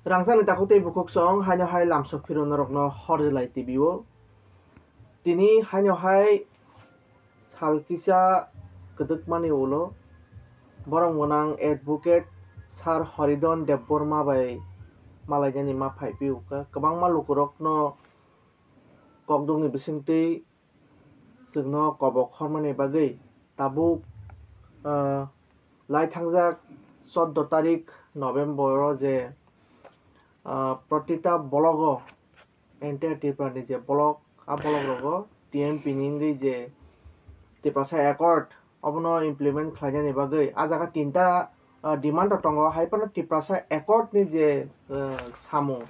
Rangsan takutay bukok song hanyo hay lamsok piro norokno horjelai tibiwo. Tini hanyo hay salkisa keduk mani ulo. Borong wenang advocate Sar Horidon Debborma by Malayani ma phaipiu ka kabang ma lukurokno kokdungni bisingti singno kobok hormani bagai tabu lai thangjak 14 tarik November je protita bologo entire Tripura je blog a blog rogo TMP ningi je Tripura accord abono implement khlainani bagai ajaga tinta demand tongo haipano Tripura accord ni je samu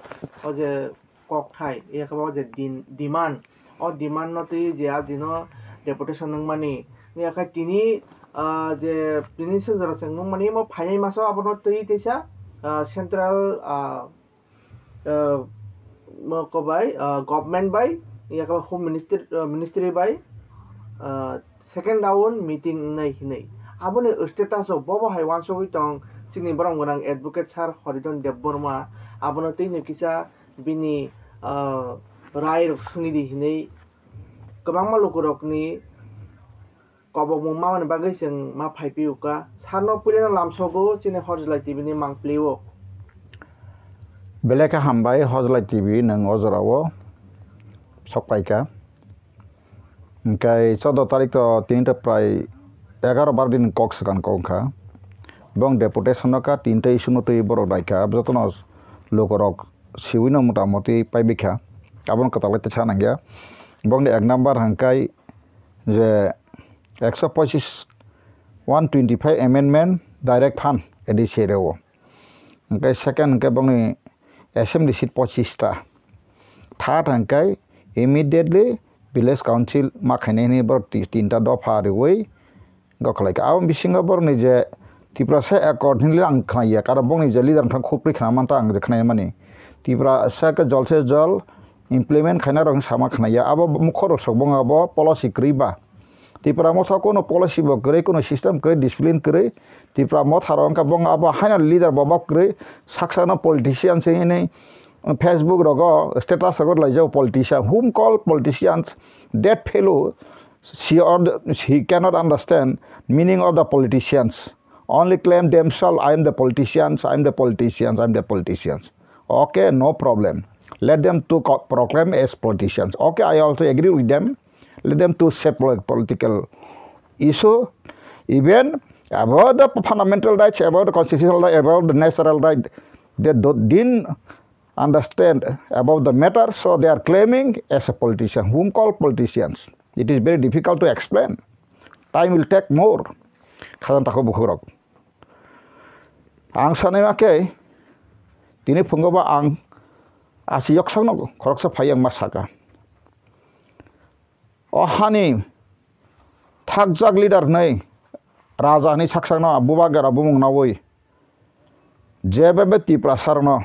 o je kok thai ekabo je demand o demand noti je adino deputation nangmani ni akai tini je tini sejara nangmani mo phai maso abono tui tesa central mo ko bai government bai ekabo home ministry bai second round meeting nei abone status of bobo hai wan so tong singni borong gorang advocate Sar Horidon Debborma abono tini kisa bini rai rok suni di hinei kabang ma lukurokni kobok mo ma bagai sing ma phaipiu ka sarno pulena lamsogo sine horjelai tv ni mangpliwo Beleka hambai horjelai tv nang ojrawo sokpaika Kai 14 tarik to tinta prai 11-12 din kok sekan kongka bong deputation ka tinta isu no tei borok daika jotono lokorok siwino motamoti paibikha abon katale te chanangya bong de 1 number hangkai je 125 125 amendment direct fund edi serewo hangkai second hangkai bong ni assembly seat 25 ta third hangkai immediately village council makhane ni bor tinta dofa reoi gokhlai ka awam bisinga bor ni je Tripura accordingly ang khnaiya kara bong ni je leader thang khupri khna manta ang je khnai mani Tripura ka jol se jol implement khaina rong sama khnaiya abo mukhor sok bong abo policy kriba Tripura mo tha kono policy bo kre kono system kre discipline kre Tripura mo tha rong ka bong abo haina leader bobak kre saksana politician se nei Facebook rogo status rogo laijau politician whom call politicians that fellow he cannot understand meaning of the politicians only claim themselves I am the politicians okay no problem let them to proclaim as politicians okay I also agree with them let them to set political issue even about the fundamental rights about the constitutional right about the natural right they didn't understand about the matter so they are claiming as a politician whom call politicians it is very difficult to explain time will take more khadan tako bukhurok ang sanai make tini phungoba ang asiyok sangno khoroksa phayang masaka ohani thakjak leader nei raja ni saksangno abuba gara bumung nawoi jebebe Tripura sarno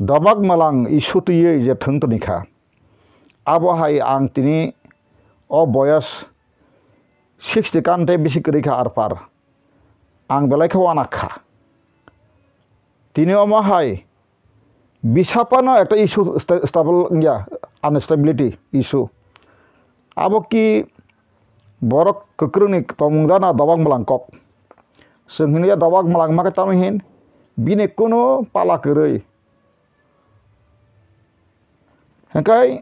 Dabak malang isu tuye je thang to nikha abo hai ang tini o boyas 60 kante bisi krikha arpar ang belai khawana kha tini oma hai bisapano ekta issue stable ya unstability issue abo ki borok kekruni tomungdana dabak malang kok senghinia dabak malang maka tamuhin bine kono pala kerei Hengkai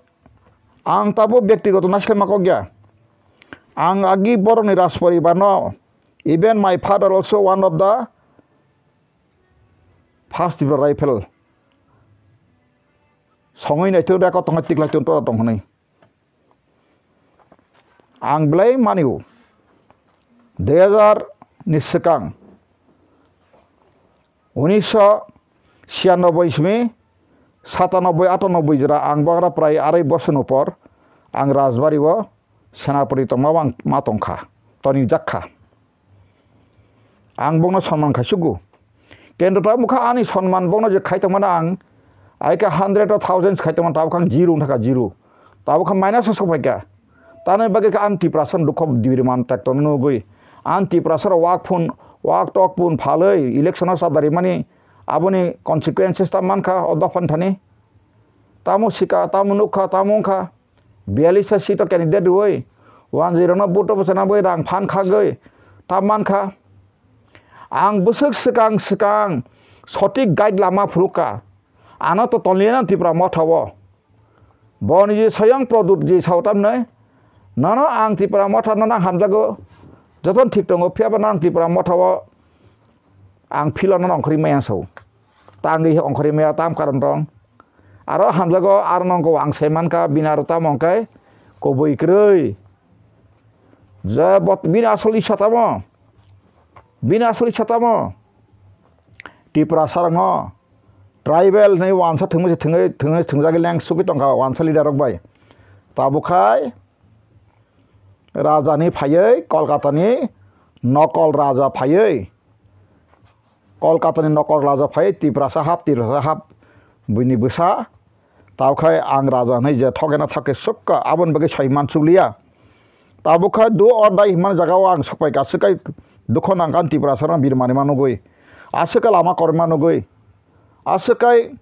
ang tabo ব্যক্তিগত naskal makogya ang agi bor ni ras paribar no even my father also one of the first rifle songoi nai tu da ko tonga tikla tu to tong nei ang blai maniu 2000 ni sekang 1996 isme 97-98 jera ang bagra prai arai boson upor ang rajbari wo senapati tomawang matongkha toni jakha ang bongno sonman khasugu kendo ta mukha ani sonman bongno je khaitangmana ang aika 100 or thousands khaitangman ta khang zero thaka zero ta khang minus sokpaika tane bage ka anti prasan dukhob divirman takton no goi anti prasar wak phun wak tok pun phaloi election sa dari mani aboni consequences ta mankha odofan thani tamu sika tamu nukha tamungkha 42 seat candidate roi 10 no vote bosana boi rang phan kha goi tamanka ang busuk sekang sotik guide lama fruka ana to tolena tipra mothawo boni ji sayang product ji sautam nei nano ang tipra motha nana hamjago joton thik tongo phiaba nang tipra mothawo ang philon nang khri maya sau tangi ongkhri maya tam karon tong aro hamjago arnong ko ang semanka binarta mongkai ko boi krei ja bot bin asli satamo tipra sarango tribal nei wansa thungjagi lang suki tongka wansa leader rok bai tabukhai raja ni phayei kolkata ni nokol raja phayei kolkata ni nokol raja phayei tipra sahab buini busa taukhai ang raja nei je thogena thake sukka abon bage saiman suglia tabukhai do ordai man jagao ang sukpai ka sukai dukhon ang kan tipra sarang birmani manugoi asuka lama kormanugoi asukai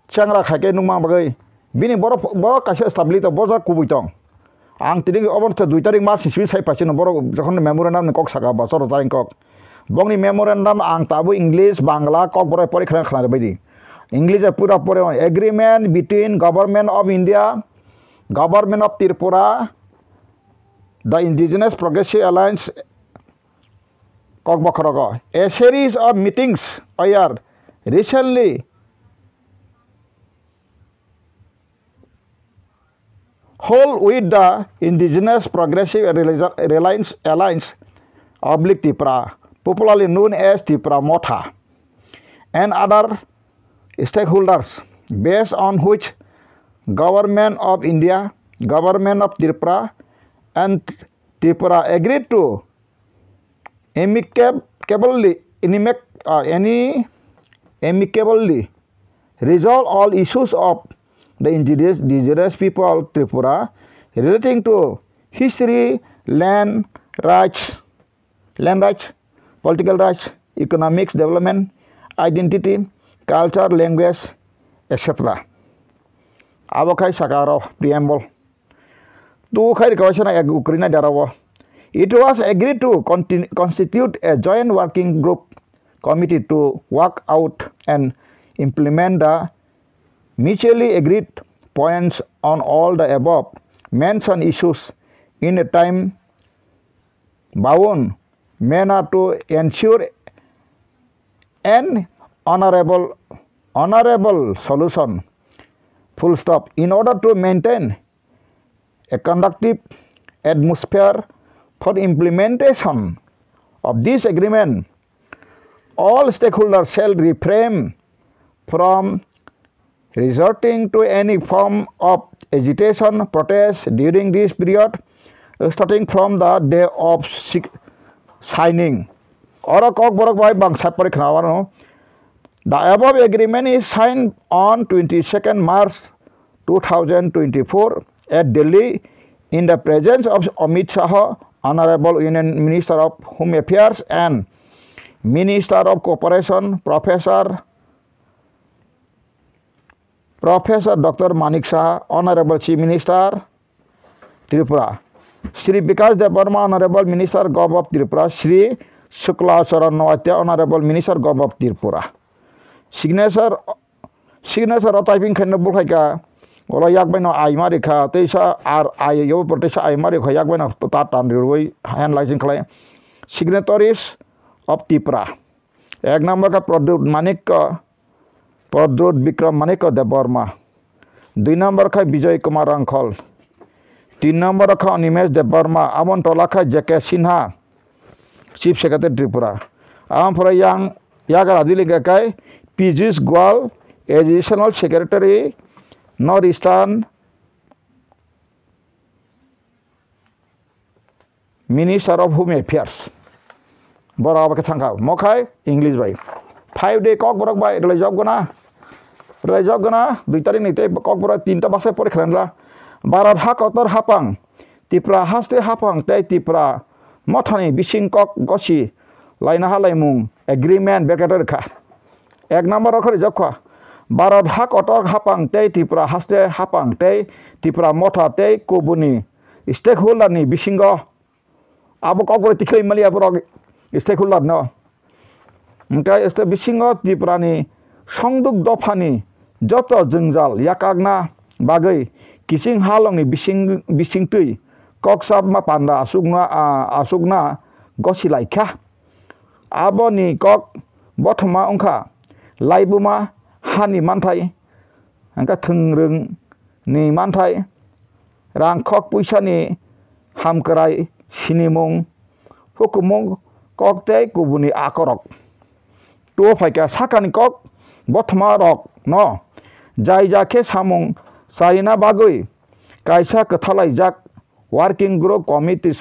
changra khake nungma bagai bini boro kaise establish to bozar kubuitong ang tining obon 2 tarik mas sisbi sai pasin boro jokhon memorandum kok saka bosor taring kok bongni memorandum ang tabu english bangla kok boro porikha khana baidi english pura pore agreement between government of India government of Tripura the Indigenous Progressive Alliance Kokbokorogo. A series of meetings are recently held with the Indigenous Progressive Alliance oblique Tripura, popularly known as Tripura Motha, and other stakeholders, based on which Government of India, Government of Tripura, and Tripura agreed to amicably resolve all issues of the indigenous people of Tripura relating to history, land rights, political rights, economics development, identity, culture, language, etc. Abokai Sakaro preamble. It was agreed to constitute a joint working group committee to work out and implement the mutually agreed points on all the above mentioned issues in a time-bound manner to ensure an honorable solution. Full stop. In order to maintain a conducive atmosphere for implementation of this agreement, all stakeholders shall refrain from resorting to any form of agitation, protest during this period, starting from the day of signing. The above agreement is signed on 22nd March 2024 at Delhi in the presence of Amit Shah, Honorable Union Minister of Home Affairs and Minister of Cooperation, Professor Dr. Manik Shah, Honorable Chief Minister, Tripura, Shri Vikas Devarma, Honorable Minister Gov of Tripura, Shri Shukla Charan Nawatya, Honorable Minister Gov of Tripura. Signature of typing kind of book like Ola Yakbano Aimarika, Tesha are Ayo Protesha Aimarika Yakbano Tatan handling claim. Signatories of Tripura. Egg number Produd Manika Produd Bikram Manika de Burma. 2 number Kai Bijay Kumar Ankol. 3 number Nimesh de Burma. Amon Tolaka Jake Sinha, Chief Secretary Tripura. Am for a young Yaga Adiligakai, Pijis Gwal, Additional Secretary, Northeastern Minister of Home Affairs. Bora Bakatanga, Mokai, English by 5 day cock borok by Rajogana, 2 tarik ni te cock borok 3 ta basa por kranla. Barat hak otor hapang, Tripura haste hapang, te Tripura, Mothani, Bishing cock goshi, Laina Halaimung, agreement Bekaterka. 1 নম্বর অখরে যখা ভারত হাক অটক হাপাং তেই ত্রিপুরা হাসতে হাপাং তেই ত্রিপুরা মথা তেই কবুনি stake হোল্ডাरनि बिसिंग आबो कगरे तिखै Mallya बरग stake holder न ओमफ्राय एस्टे बिसिंग त्रिपुरानि संदुक दफानि जत जोंजाल याकागना बागै किसिं हालंनि बिसिंतै कक्साब मा पान्दा आसुगना गसिलाइखा आबोनि कक बथमा अंखा लाइबुमा हानि मानथाय अंका थोंरों नि मानथाय रांखक पैसानि हामकराय सिनिमुं हुकुमुं ककते कुबुनि आकरक तो फाइका साकानि कक बथमा रक न जाय जाखे सामुं साइना बागै कायसा कथालाइजाक वार्किं ग्रुप कमिटि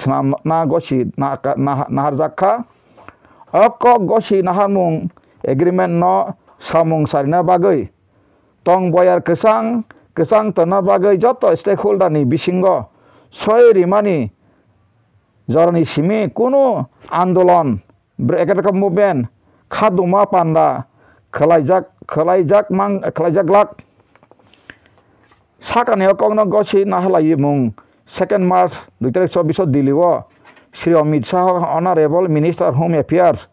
ना गसि नाहारजाखा अक गसि नाहारमुं एग्रीमेंट न सामुं सारिना बागै तं बयार केसां तना बागै जत स्टेक होल्डारनि बिसिंग सय रिमानि जरनि सिमी कुनु आंदोलन एकाडेका मुभमेंट खादुमा पान्दा खलाइजाक लाक साकानेव कगन गसि नाहलायि मुं 2 मार्च 2024 दिल्लीव Shri Amit Shah honourable minister home affairs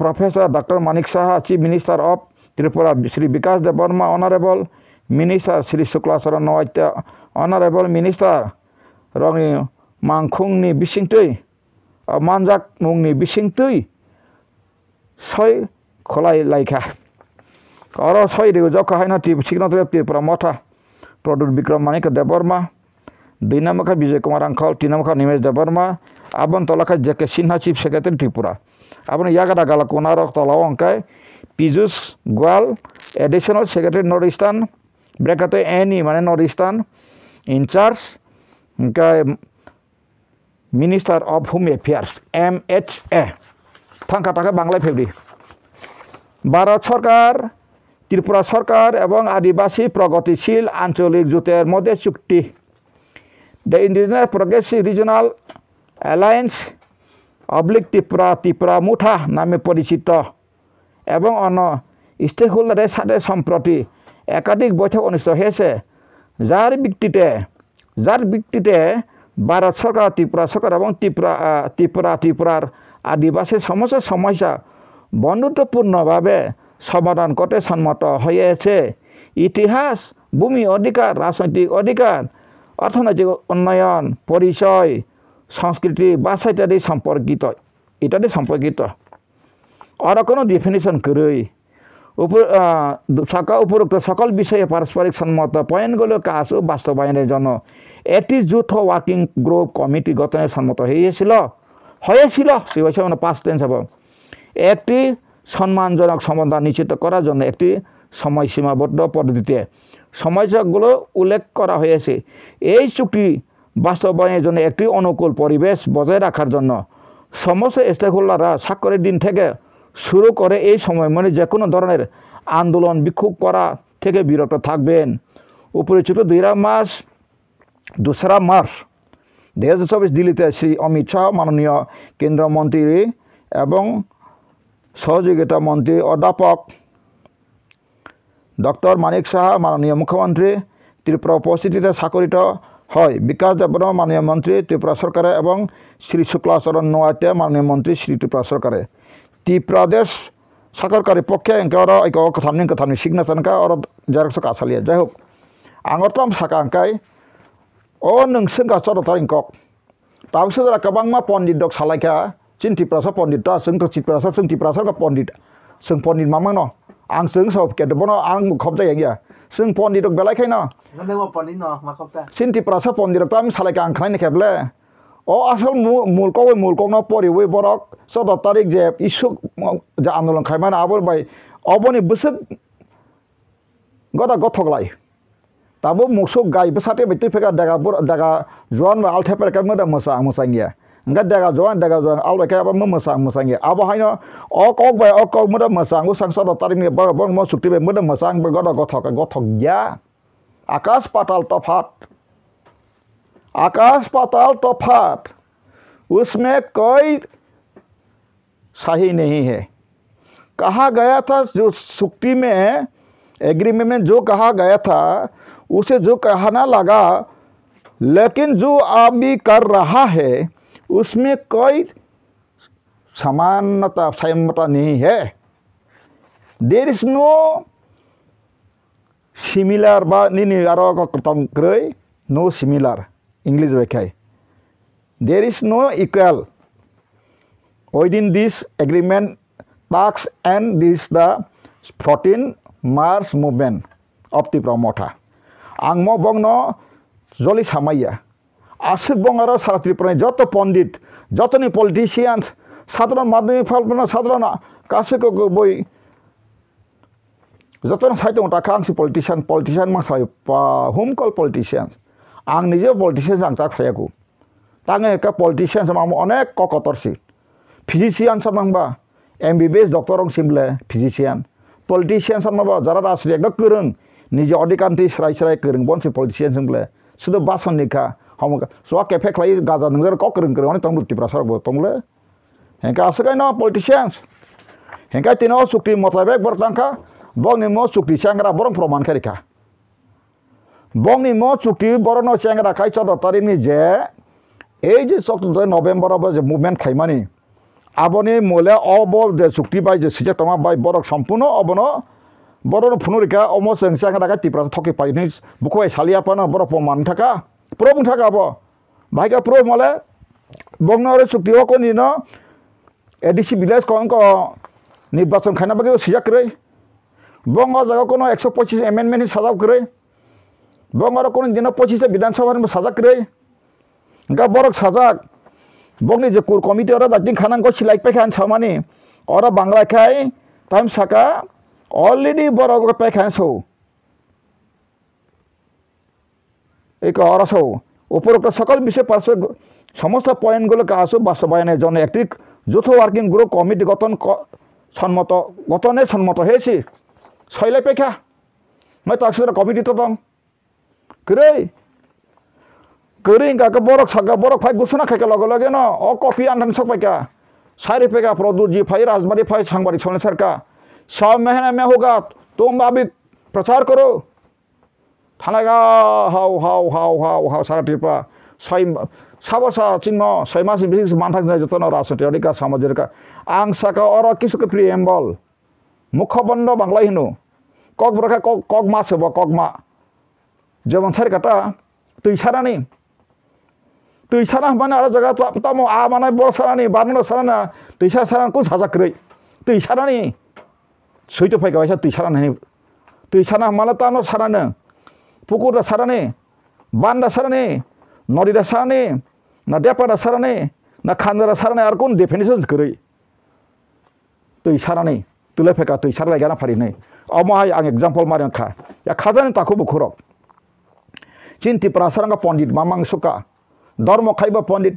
professor doctor Manik Shah chief minister of Tripura Shri Vikas Debbarma honourable minister Shri Shuklacharan Noatia honourable minister रंनि मांखुंनि बिसिंतै मानजाक मुंनि बिसिंतै सय खलाय लाइखा और सय रिउ जखाहायना सिग्नेचर त्रिपुरा मथा प्रदुत विक्रम मानिक देबबर्मा 2 नम्बर विजय कुमार अंखल 3 नम्बर निमेश देबबर्मा आबन तलाखा J K Sinha chief secretary Tripura आबन यागादा गाला कोनारक तलाव अंकाय Piyush Goyal additional secretary north eastern ब्रेकते एनी माने नॉर्थ ईस्टर्न इंचार्ज अंकाय minister of home affairs MHA थांखा थाखा बांग्ला फेब्री भारत सरकार त्रिपुरा सरकार एवं आदिवासी प्रगतिशील आंचलिक जुटेर मध्य चुक्ति the indigenous progressive regional alliance अब्लिक त्रिपुरा मुठा नामे परिचित एवं अन स्टेक होल्डारेर साथे सम्प्रति एकाधिक बैठक अनुष्ठित हয়েছে जार ভিত্তিতে भारत सरकार त्रिपुरा सरकार एवं त्रिपुरार आदिवासी समस्त समस्या बंधुत्वपूर्ण भावे समाधान करते सम्मत हয়েছে इतिहास भूमि अधिकार राजनैतिक अधिकार अर्थनैतिक उन्नयन परिचय संस्कृति भाषा इत्यादि सम्पर्कित और कोनो डेफिनेशन करै उपरोक्त सकल विषय पारस्परिक सम्मत पয়েন্টগুলো কাজ বাস্তবায়নের জন্য একটি যৌথ ওয়ার্কিং গ্রুপ কমিটি গঠনের সম্মত হয়েছিল মানে পাস্ট টেন্স হবে একটি সম্মানজনক সমাধান নিশ্চিত করার জন্য একটি সময়সীমাবদ্ধ পদ্ধতিতে সময়সূচিগুলো উল্লেখ করা হয়েছে এই চুক্তি বাস্তবায়নের জন্য একটি অনুকূল পরিবেশ বজায় রাখার জন্য সমস্ত স্টেকহোল্ডাররা স্বাক্ষরের দিন থেকে শুরু করে এই সময় মানে যে কোনো ধরনের আন্দোলন বিক্ষোভ করা থেকে বিরত থাকবেন উপরিচিত 2 मार्च 2024 दिल्लीতে श्री अमित शाह माननीय केंद्रीय मंत्री एवं सहयोगिता मंत्री अध्यापक डॉक्टर मानिक शाह माननीय मुख्यमंत्री त्रिपुरा उपस्थितिते स्वाक्षरित হয় विकास देबबर्मा माननीय मंत्री त्रिपुरा सरकार एवं श्री शुक्लाचरण नवात्य माननीय मंत्री श्री त्रिपुरा सरकार त्रिपुरा देश सरकारकारि पक्षे कथामनि सिग्नेचार और जेरक्स कासालिया जाय होक आंगरताम साका अंकाय ओ नोंसों गासर तारिंकक ताबसोरा गोबांमा पण्डित दक सालायखा चिन त्रिपुरा पण्डित ता जों त्रिपुरा पण्डित जों पण्डित मामा न आं जों सब केदबनो आं खब जाया जों पण्डित दक बेलायखाय न चिन त्रिपुरा पण्डित ताम सालायखा आं खानाय खेबले ओ आसल मुलकक न परिवे बरक 14 तारिख जे इसु जे आंदोलन खायमान आबर बाय अबनि बोसोर गदा गथगलाय ताबो मोसौ गायबो साथे बैते फेगा दागा जवान आलथे पेरका मोदा मोसांगिया अंगा दागा जवान आलबायका अब मोसांगिया अब हायनो अक मोदा मोसांगु सांसद तारिखनि बंग म सुक्ति बे मोदा मोसांग बे गदा गथगया आकाश पाताल तफात उसमें कोई सही नहीं है कहा गया था, जो सुक्ति में एग्रीमेंट में जो कहा गया था उसे जो कहना लगा, लेकिन जो अभी कर रहा है उसमें कोई समानता सहमता नहीं है। देयर इज नो सिमिलर बा नहीं आरो कतम ग्रई नो सिमिलर इंग्लिश व्याख्याय there is no equal within this agreement talks and this the 14 March movement of the promoter. Ang mo bong no joli samaya asuk bong aro sara tripura joto pondit joto ni politicians sadron madhyamik phalpana sadron kasiko boi joto saitong takangsi politician ma sai whom call politicians ang nije politicians ang tak phayaku tange ka politicians ma onek kokotorsi physician samangba MBBS doctor ong simple physician politician samangba jara rasri ekda kurung nije odikanti srai kurung bonsi politician simple sudo bason nikha hamga so kefe khlai gaja nungjar ko kurung kurung oni tongruti prasar bo tongle henka asakai no politicians henka tino sukti motabek bertangka bong ni mo sukti changra borong proman kharika bong ni mo sukti borono changra khai chodo tarini je ei je 14 November ob je movement khaimani aboni mole obo de sukti bai je sije tama bai borok sampurno obono borono phunurika omo changra ka tipra thoki pai ni bukhoi salia pana borok proman thaka pro thaka bo bhaika pro mole bongnore sukti ko ni no ADC village ko নির্বাচন খাইনা বাকি সিজা করে বঙ্গ জায়গা কোনো 125 amendment সাজা করে বঙ্গর কোনো দিন 25 বিধানসভা সাজা করে গা বরক সাজা বংনি যে কোর কমিটি ওরা দাদিন খানাঙ্গ সিলাইক পাইখান সামানি ওরা বাংলা খাই টাইম সাকা অলরেডি বরক পাইখান সৌ एक और सौ उपरोक्त सकल विषय पार्श्व समस्त पॉइंटगुलो आसो बास्तबायনের জন্য একটি যৌথ ওয়ার্কিং গ্রুপ কমিটি গঠনে সম্মত হয়েছে ছয়লাই পেখা मैं তাকসিরা কমিটি তো দম করে গাকে বরক সাগা বরক ফাই ঘোষণা খাইকে লগে লগে ন অ কপি আনদান সক পাইকা सारे पेगा प्रदूजी फाई राजबाड़ी फाई सांगबाड़ी छोड़ने सरका 100 महीने में होगा तुम अभी प्रचार करो थानागा how how how how how सारा टिपा साबसा चिन्ह 6 मास बिस मानथाक जतन राजनीतिका सामाजिक आं साका और किसुक प्रिएम्बल मुखबन्द बांग्ला हिनु कक ब्रखा कक मास बा कक मा जेमन सार काटा तैसारानि माने आरो जगह तामो आ माने बर सारानि बाननो साराना तैसा सारान को साजाक्रै तैसारानि सैतो फाइका बायसा तैसारानि तैसाना माला तानो सारानो पुकुर साराने बांदा साराने नदीदा साराने ना देपादा साराने ना खानजारा साराने आर कोन डेफिनेशन करै तै साराने तुले फेका तै सार लायगाना फारिनै अमाय आं एग्जांपल मारन खा या खाजानि ताखौ बुखुरक चिन्ति प्रासारंगा पंडित मामां सुका धर्म खाइबा पंडित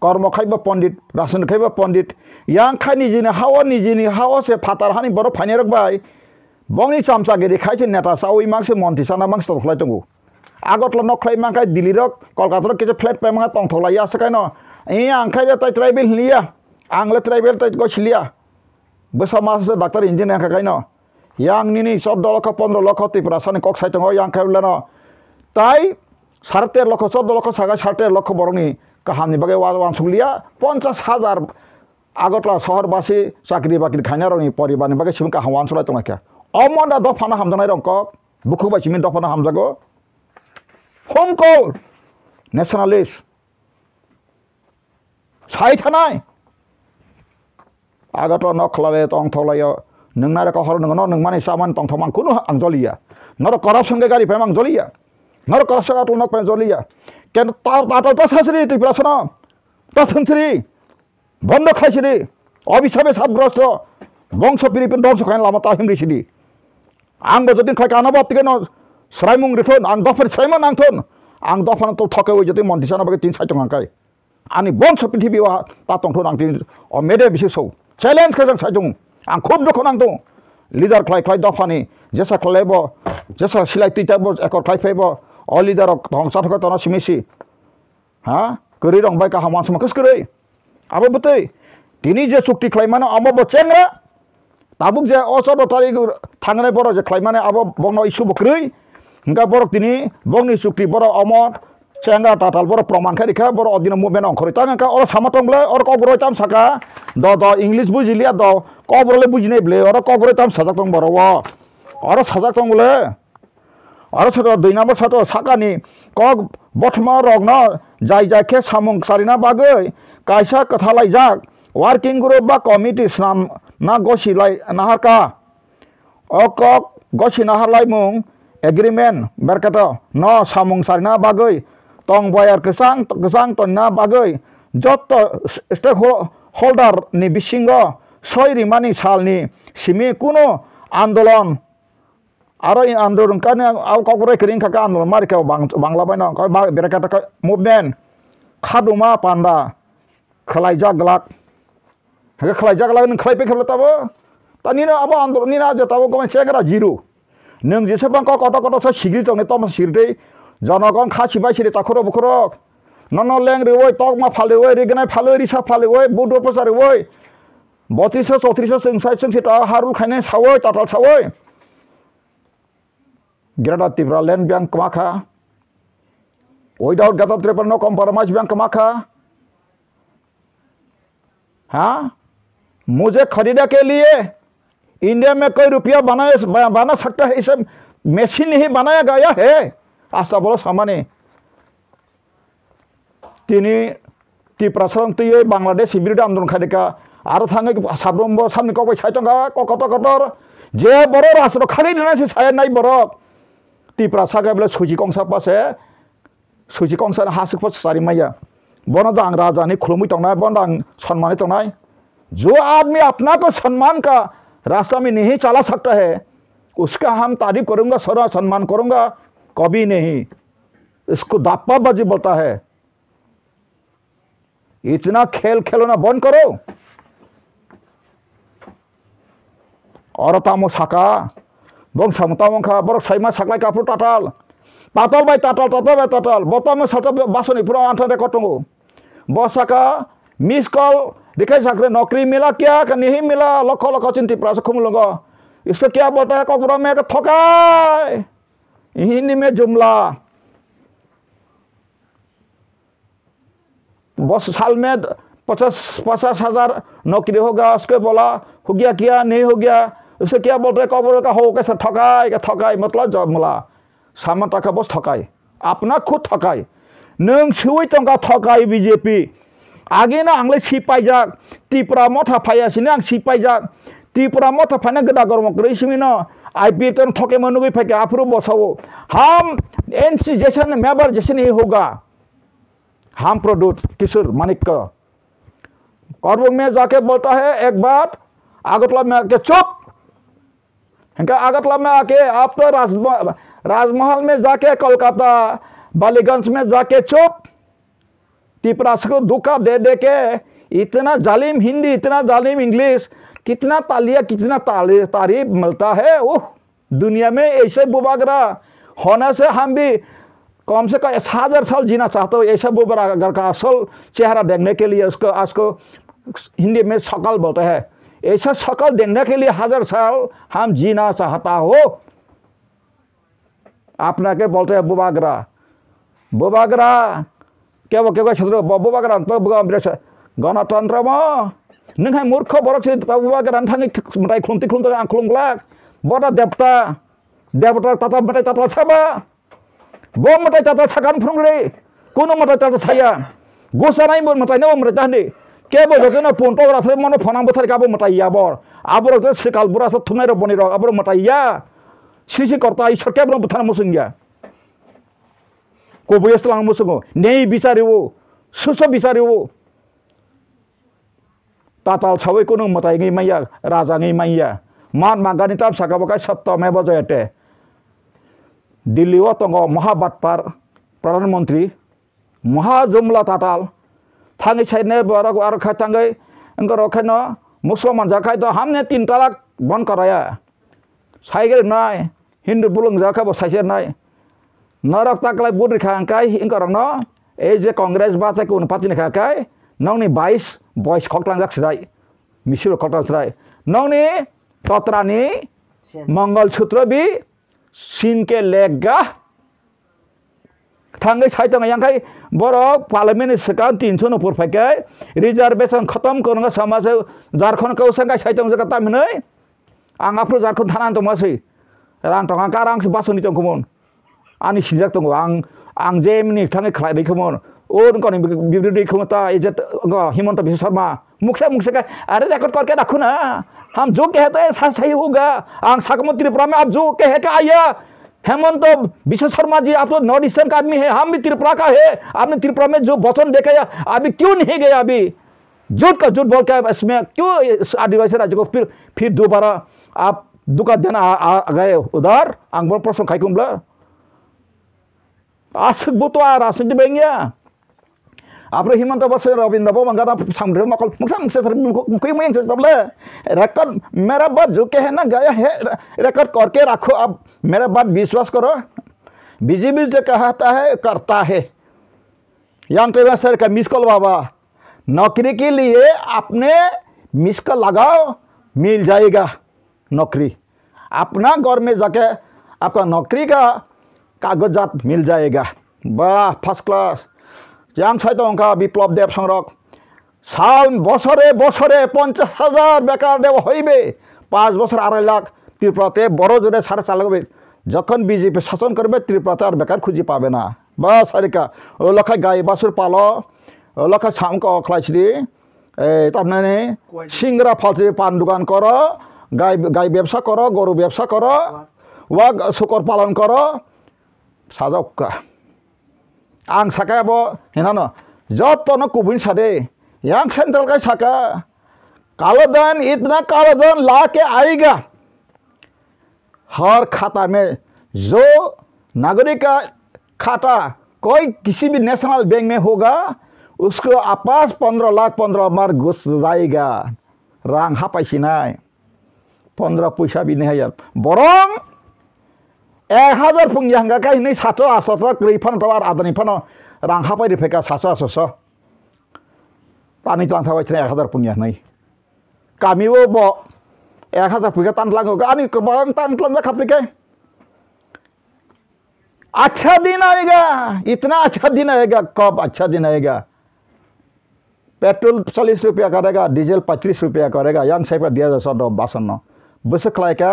कर्म खाइबा पंडित रासन खाइबा पंडित यां खानि जिनि हावा से फातार हानि बर फाइनेरक बाय बंगनी चामचागिरि खाइसे नेता साउइ मांसे मन्थि साना मांस तखलाय दंगु आगतला नखलाय मांखाय दिल्लीरक कलकातारक केसे फ्लेट पाय मांगा तंथलाय आसकाय न ए आंखाय ताय ट्राइबेल लिया आंगले ट्राइबेल ताय गसिलिया बसा मास डाक्टर इंजिनियर खाय न yang nini 14 লক্ষ 15 লক্ষ ত্রিপুরা সানি কক সাইতং yang খাইবলেন তাই 13.5 লক্ষ 14 লক্ষ সাগা 13 লক্ষ বরংনি কাহামনি বাগে वानसुलिया 50,000 আগতলা শহরবাসী চাকরি বাকরি খাইনা রংনি পরিবারনি বাগে সিমকা वानसुलाय तंगाखा अमदा दफाना हामजानाय रंक बुखुबाय सिमिन दफाना हामजागो होम कल नेशनलिस्ट साइ थानाय आगत नखलाले तंथलाय नोंनारे कहर नोंनो नोंमानि सामान तंथमान कुनु आंजलिया नर करप्शन के गारि फेमां जलिया नर करप्शन आटल नक पे जलिया केन तार तो सासरी टिप्रासन तथनसरी बन्द खाइसरी अभिशापे साबग्रस्त बंश पिरिपिन दंश खाइन लामा ताहिमरिसिदि आंबो जदि खायका अनाबातिके न स्रायमुं रिथन आं दफर स्रायमन आंथन आं दफान तो थके जदि मन्थिसाना बागे 3 साइतं आंखाय आनि बंश पृथिबीवा ता तंथन आं अ मेडे बिसौ चैलेंज खजं साइतं आं खूब दुखु नांदों लिडार खाय दफानि जेसा खालायबो जेसा सिलाय तैताबो एकर खायफैबो अ लिडार ध्वंसा थका तना सिमिसि हा करि रं बाय का हामान समकस करै आबो बतै tini je sukti klaimane abo bo cengra tabuk je osodo tari thangane boro je klaimane abo bongno isu bokrui hingga borok tini bongni sukti boro amo cengra tatal boro proman khai dikha boro odino movement ongkhori tang ka oro samatong ble oro kogroi tam saka do english bujilia do kobrole bujine ble oro kogroi tam sajak tong boro wo oro sajak tong ble oro sato 2 number sato sakani kok bothma rogno jai ke samung sarina bagoi kaisa kathalai jak working group ba committee snam na gosi lai naharka okok gosi naharlai mung agreement berkata no samung sarina bagoi tong boyar kesang tonna bagoi joto stakeholder ni bisingo soi rimani salni simi kuno andolon aro andorun kan au kokore kering kaka andolon mari ka bangla baina ka berkata movement khaduma panda khalaija glak ha khalaija glak nang khlai pe khla tabo tani na abo andolon ni na je tabo ko chegra zero nang je sabang ko koto sa sigri tong ne tom sigri জনগণ খাসিবাই সিরে Takhar বখরক নন লেং রেওই তক মা ফালে ওই রেগনাই ফালে রিসা ফালে ওই বুড প্রচার ওই 3200 3400 সংসাই সংসি তা হারুল খাইনে সাওই তাতাল সাওই গ্রেডা তিব্রা ল্যান্ড ব্যাংক কমাখা উইদাউট গাতা ত্রিপন্ন কম্প্রোমাইজ ব্যাংक कमाखा हाँ मुझे खरीदा के लिए इंडिया में कोई रुपया बना सकता है इसे मशीन ही बनाया गया है आस्था बोलो सामाने तिनी त्रिपुरा संगतुये बांग्लादेश बिरुद्ध आंदोलन खादिका आरो थाङै साब्रमबो सामनि कबाय सायतंगा ककटर जे बर राष्ट्र खालि दिनासि साय नाय बर त्रिपुरा सागाबले सुजि कंसा पासे सुजि कंसा हासिक पास सारि माया बन दां राजानि खुलुमै तंनाय बन दां सम्मानित तंनाय जो आदमी अपना को सम्मान का रास्ता में नहीं चला सकता है उसका हम तारीफ करूंगा सरा सम्मान करूंगा कभी नहीं इसको दाप्पाबाजी बोलता है इतना खेल खेलना बंद करो और तामो साका बंग समतामंखा बरक साइमा साकलाय काफु ताताल बाय ताताल बतामो साता बासनि पुरा आंथा रे कटंगो बसाका मिस कॉल दिखाई सकरे नौकरी मिला क्या कि नहीं मिला लख चिंती प्रास खुमलंगो इसको क्या बोलता है कबरा में थकाय हिंदी में जुमला बस साल में 50,000 नौकरी होगा उसके बोला हो गया क्या नहीं हो गया उसे क्या बोलते हैं कबर का हो कैसे थकाय मतलब जुमला सामान टाका बस थकाय अपना खुद थकाय नों सुई टंका थकाय बीजेपी आगे ना आंले सिपाइजाक त्रिपुरा मथा फायासिनो आं सिपाइजाक त्रिपुरा मथा फायना गदा गरमक रैसिमिनो आईपी तो थके मनुगई फेंके अप्रूव बसाओ हम एनसी जैसे मेंबर जैसे नहीं होगा हम प्रोड्यूस किशोर मानिक का करबुंग में जाके बोलता है एक बात आगरतला में आके चुप इनका आगरतला में आके आप तो राजमहल में जाके कोलकाता बालीगंज में जाके चुप त्रिपुरा को धोखा दे के इतना जालिम हिंदी इतना जालिम इंग्लिश कितना तारीफ मिलता है ओह दुनिया में ऐसे बुबागरा होने से हम भी कम से कम 1000 साल जीना चाहते हो ऐसा बुबागर का असल चेहरा देखने के लिए उसको हिंदी में शकल बोलते हैं ऐसा शकल देखने के लिए 1000 साल हम जीना चाहता हो अपना के बोलते हैं बुबागरा क्या क्षेत्र बुबागरा तो गणतंत्र में नोंहा मूर्ख बरक से बुबागरान थाङै मथाय खुलुमथि आं खुलुमग्लाक बड़ा देवता ताता मथाय ताता साबा बो मथाय ताता सागान फुंगले कोनो मथाय ताता साया गोसानाय बो मथाय नो मथाय ताहनि के बो जनो पंतो राथ्रे मनो फनां बोथार गाबो मथाय याबर आबर तो सिकाल बुरा स थुनाय र बनि र आबर मथाय या सिसि करता ईश्वर के ब्रह्म बुथान मुसुंगिया को बयस्तलां मुसुंगो नेय बिचारिवो सुसो बिचारिवो ताताल छावै कोनो मथाय ngै माया राजा ngै माया मान मांगानि ताम साकाबका सत्यमेव जयते दिल्ली ओ तंग महाबाटपार प्रधानमंत्री महाजुमला ताताल थाङै साइने बरक आरो खाताङै अंगर रखैनो मुसलमान जाखाय तो हमने 3 तलाक बंद कराया साइगेर नाय हिंदू बुलंग जाखा बसाइसे नाय नरक ताकलाय बुद्रि खांकाय इंकर न ए जे कांग्रेस बाते को पार्टी ने खाकाय नंनि 22 बॉयस खकलां जाखसिदाय मिसिर कटसराय नौनी तत्रानी मंगलसूत्र भी सीन के लेगा थांगे साइतंग यांखाय बरक पार्लियामेंट सका 300 नपुर फैके रिजर्वेशन खत्म करूंगा समाज झारखंड को संगा साइतंग जगह तामिनै आं आपरो झारखंड थाना तो मासै रां तंगा कारang से बासनि तंगमोन आनि सिनजाक तंगो आं जेमनि थांगे खलाय दैखमोन ओन कोनि बिब्दि खमता इज्जत हिमंत बिश्व शर्मा मुखसे का अरे रिकॉर्ड करके रखो ना हम जो कहते हैं सही होगा आं साकमत त्रिपुरा में आप जो कहे का आया हेमंत बिश्व शर्मा जी आप तो नॉर्थ ईस्टर्न का आदमी है हम भी त्रिपुरा का है आपने त्रिपुरा में जो वचन देखा अभी क्यों नहीं गया अभी झूठ का झूठ बोल के इसमें क्यों आदिवासी राज्य को फिर दोबारा आप दुका देना आ गए उधर आं बोल प्रश्न खाइकुम्ला आसक बुतवा रासन बेंगिया आप हिमंत बस रविंद्र बंगारा सामने मकल मुखसे कोई मैं तबले रिकॉर्ड मेरा बात जो कहे ना गया है रिकॉर्ड करके रखो अब मेरा बात विश्वास करो बीजेपी जो कहता है करता है यंग सर का मिस कॉल बाबा नौकरी के लिए आपने मिस कॉल लगाओ मिल जाएगा नौकरी अपना घर में जाके आपका नौकरी का कागजात मिल जाएगा वाह first class yang saya tahu angka biplop dev sangrok साल बसरे बसरे 50,000 बेकार देव हईबे 5 बছর 2.5 लाख त्रिपुराते बड़ो जोरे 4.5 लाख जखन बीजेपी शासन करबे त्रिपुराते और बेकार खुजी पाबे ना बस हरिका ओ लखा गाय बासुर पालो ओ लखा सामको अखलाइछिदि ए ताबनाने सिंगरा फालसे पान दुकान करो गाय व्यवसाय करो गरु व्यवसाय करो वा शुकर पालन करो साजौका आं साका बो हेनानो जतनो कुबिन सादे yang सेंट्रल का साका कालाधन इतना कालाधन ला के आएगा हर खाता में जो नागरिक का खाता कोई किसी भी नेशनल बैंक में होगा उसको आपस 15 लाख 15 बार घुस जाएगा रांग हापाइसिनाय 15 पैसा भी नहीं है यार बरं 1000 फुंगियांगा का नहीं 700 ग्रीफन तो आदनी फनो रांग हापाइ फेका 700 पानी तलां थाबाय 1000 फुंगिया नहीं kami wo bo 1000 फुंगिया तान लांगो गानी गोबां तान तलां खापलिके अच्छा दिन आएगा इतना अच्छा दिन आएगा कब अच्छा दिन आएगा पेट्रोल 40 रुपया करेगा डीजल 35 रुपया करेगा yang saya dia सदो बासन बसकलाय का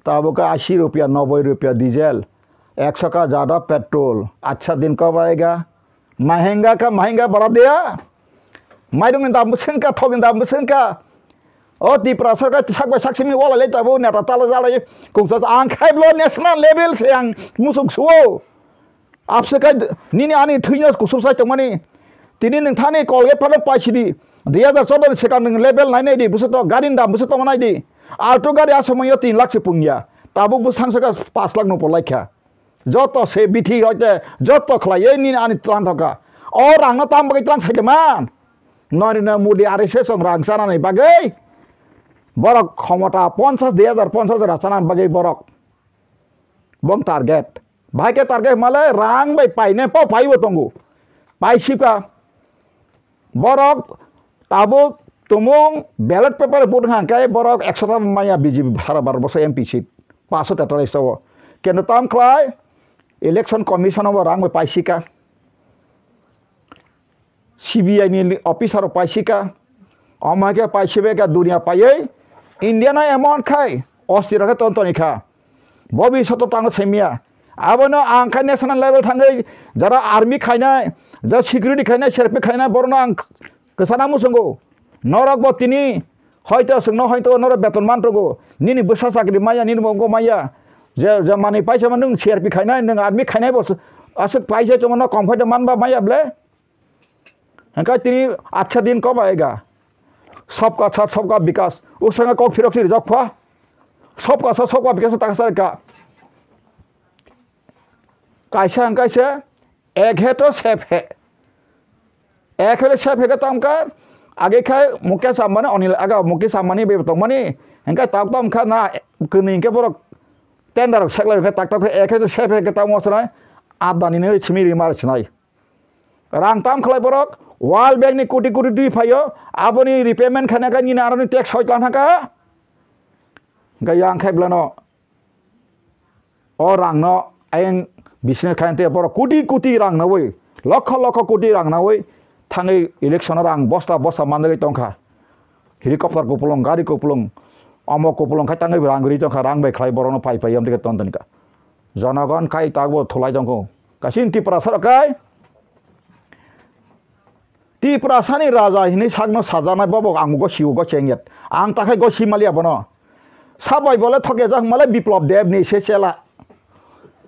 ताबो का 80 रुपया 90 रुपया डीजल 100 का ज़्यादा पेट्रोल अच्छा दिन कब आएगा महंगा का महंगा बढ़ा दिया माइरंग दाम मुसंका थोगन दाम मुसंका ओ त्रिपुरा सरकार साकबा साक्षिमी वाला लेताबो नेता ताला जालाय कुंसा आं खाइब्लो नेशनल लेवल से आं मुसुक सुओ आपसे का निनि आनि थैनो कुसुसाय तंमानि तिनि नोंथानि कलगेट फानो पाइसिदि 2014 सेकान्ड लेवल नायनाय दि बुसतो गारिन दाम बुसतो मानाय दि आल्टो गारि आसमयो 3 लाख से पुंगिया ताबो बुसांसका 5 लाख नो पलायखा जतो से बिथि होते जतो खलाय निनि आनि तलां थका और आंनो ताम बगै तलां साइदमान नरेन्द्र मोदी आरएसएस रां जानानै बागै बरक क्षमता 50,000 जानानै बागै बरक बं टारगेट भाइके टारगेट माले रां बै पाइने पाव पाइबो तंगु पाइसिका बरक ताबो तुमुं बैलेट पेपर बुट हांकाय बरक 100 माया बीजेपी सारा 12 बছর एमपी सीट 543 ताव केनु ताम खलाय इलेक्शन कमिशन रां बै पाइसिका CBI ni officer paisika amake paisibe ka dunia paye India na amount khai ostira ka tontoni kha bobi soto tang semia abono angka national level thangai jara army khainai ja security khainai serpe khainai borno ang kesana musungo norok bo tini hoyto sungno hoyto nor beton mantogo nini busa sakri maya nini bongo maya je mani paisa manung serpe khainai nung army khainai bo asuk paisa chomono comfort man ba maya ble हंका तिनी अच्छा दिन कब आएगा सबका साथ सबका विकास उस संग को फिर रिजर्व खुआ सबका साथ सबका विकास तक का कैसे हम कैसे एक है तो सेफ है एक है सेफ है तो हमका आगे खाए मुकेश अंबानी अनिल आगे मुकेश अंबानी भी तो मनी हंका तक तो हमका ना कहीं के बरक टेंडर सेक्टर के तक एक है तो सेफ है के तक मसना आदानी ने छिमी रिमार्च नहीं रां ताम खलाय बरक World Bank ni koti dui payo abo ni repayment khana ka ni na ni tax hoy lan ka ga yang khai blano o rang no ayeng business khan te bor koti rang na wei lakh koti rang na wei thangai election rang bosta mandai tongkha helicopter ko pulong gari ko pulong amo ko pulong khai tangai rang gari tongkha rang bai khlai borono pai am te ton ka janagon khai tagbo tholai jongko kasin ti prasar kai ti prasani raja hini sagno sajana babok anggo siu go chenget ang takai go simalia bono sabai bole thoke jang male biplop dev ni se chela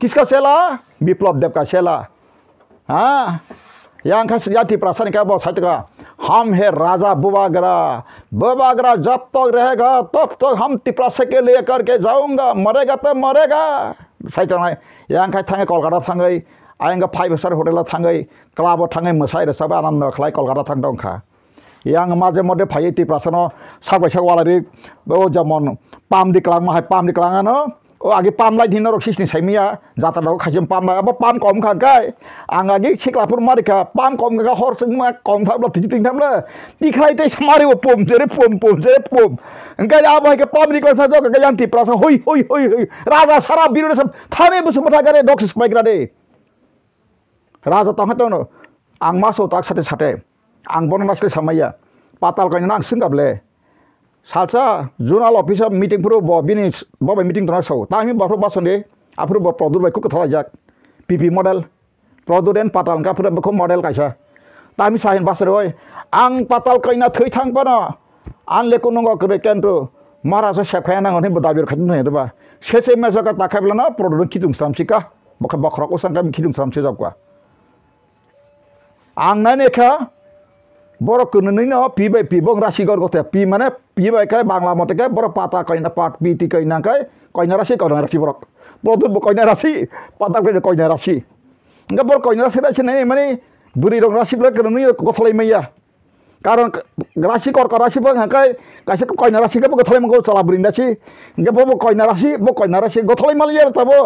किसका चेला विप्लव देव का चेला हाँ यहाँ का जाति प्रशासन क्या बहुत सत्य का हम है राजा बुबागरा जब तक रहेगा तब तक हम तिप्रासा के लिए करके जाऊंगा मरेगा तो मरेगा सही तो नहीं यहाँ का थांगे कोलकाता थांगे आएंगे 5 स्टार होटल थांगे क्लब थांगे मसाई रे सब आनंद खलाई कोलकाता थांग दं खा यहाँ माजे मध्य फाई तिप्रासानो सागबाय सागवालारि वो जमन पाम दिक्लांग माहाय पाम दिक्लांगानो आगे पाम लाइट हिन्ना रक्सिसनि साइमिया जाता दाव खाजिम पाम लाइट अब पाम कम खागाय आं आगे सिक्लापुर मारिका पाम कम खागा हरसों मा कम थाब्ला तिथिं थाब्ला दिखाइते समारि वो पम जेरे पम ओंखाय अब हाय पाम निकल सा जग गयां तिप्रासा होय राजा सारा बिरुद सब थाने बसुमता गारे डक्स स्पाइग्रा दे राजा तंहातनो आं मासो ताक साथे आं बन नासले समाया पाताल कयना आं सिंगाबले सालसा जुनाल ऑफिस मीटिंग प्रो बिनी बाबा मीटिंग तना सौ तामी बाफ्रो बासने आफ्रो बा प्रदुर बाइको कथला जाक पीपी मॉडल प्रदुरेन पाताल का फ्रो बखो मॉडल कायसा तामी साहिन बासरे ओय आं पाताल कयना थै थां पनो आन लेको नंगो करे केन्टो महाराज सेखाया नांगने बदाबिर खाथिन हेदबा सेसे मेजका ताखायब्लाना प्रदुर खिदुं सामसिका बखा बखरको संगा खिदुं सामसे जाबका आं नानेखा बरो कनैनो पिबों राशिगर गथे पि माने पिबाय काय बांग्ला मते काय बरो पाता कयना पाट पिति कयना काय कयना राशि बरो प्रदुर कयना राशि पाता कयना राशि इंगा बरो कयना राशि नै माने बुरि रंग राशि ब्ला कनैनो गथलै मैया कारण राशि कर राशि बं हाकाय कासे कयना राशि के गथलै मंगो चला बुरिन्दासि इंगा बो कयना राशि गथलै मालिया तबो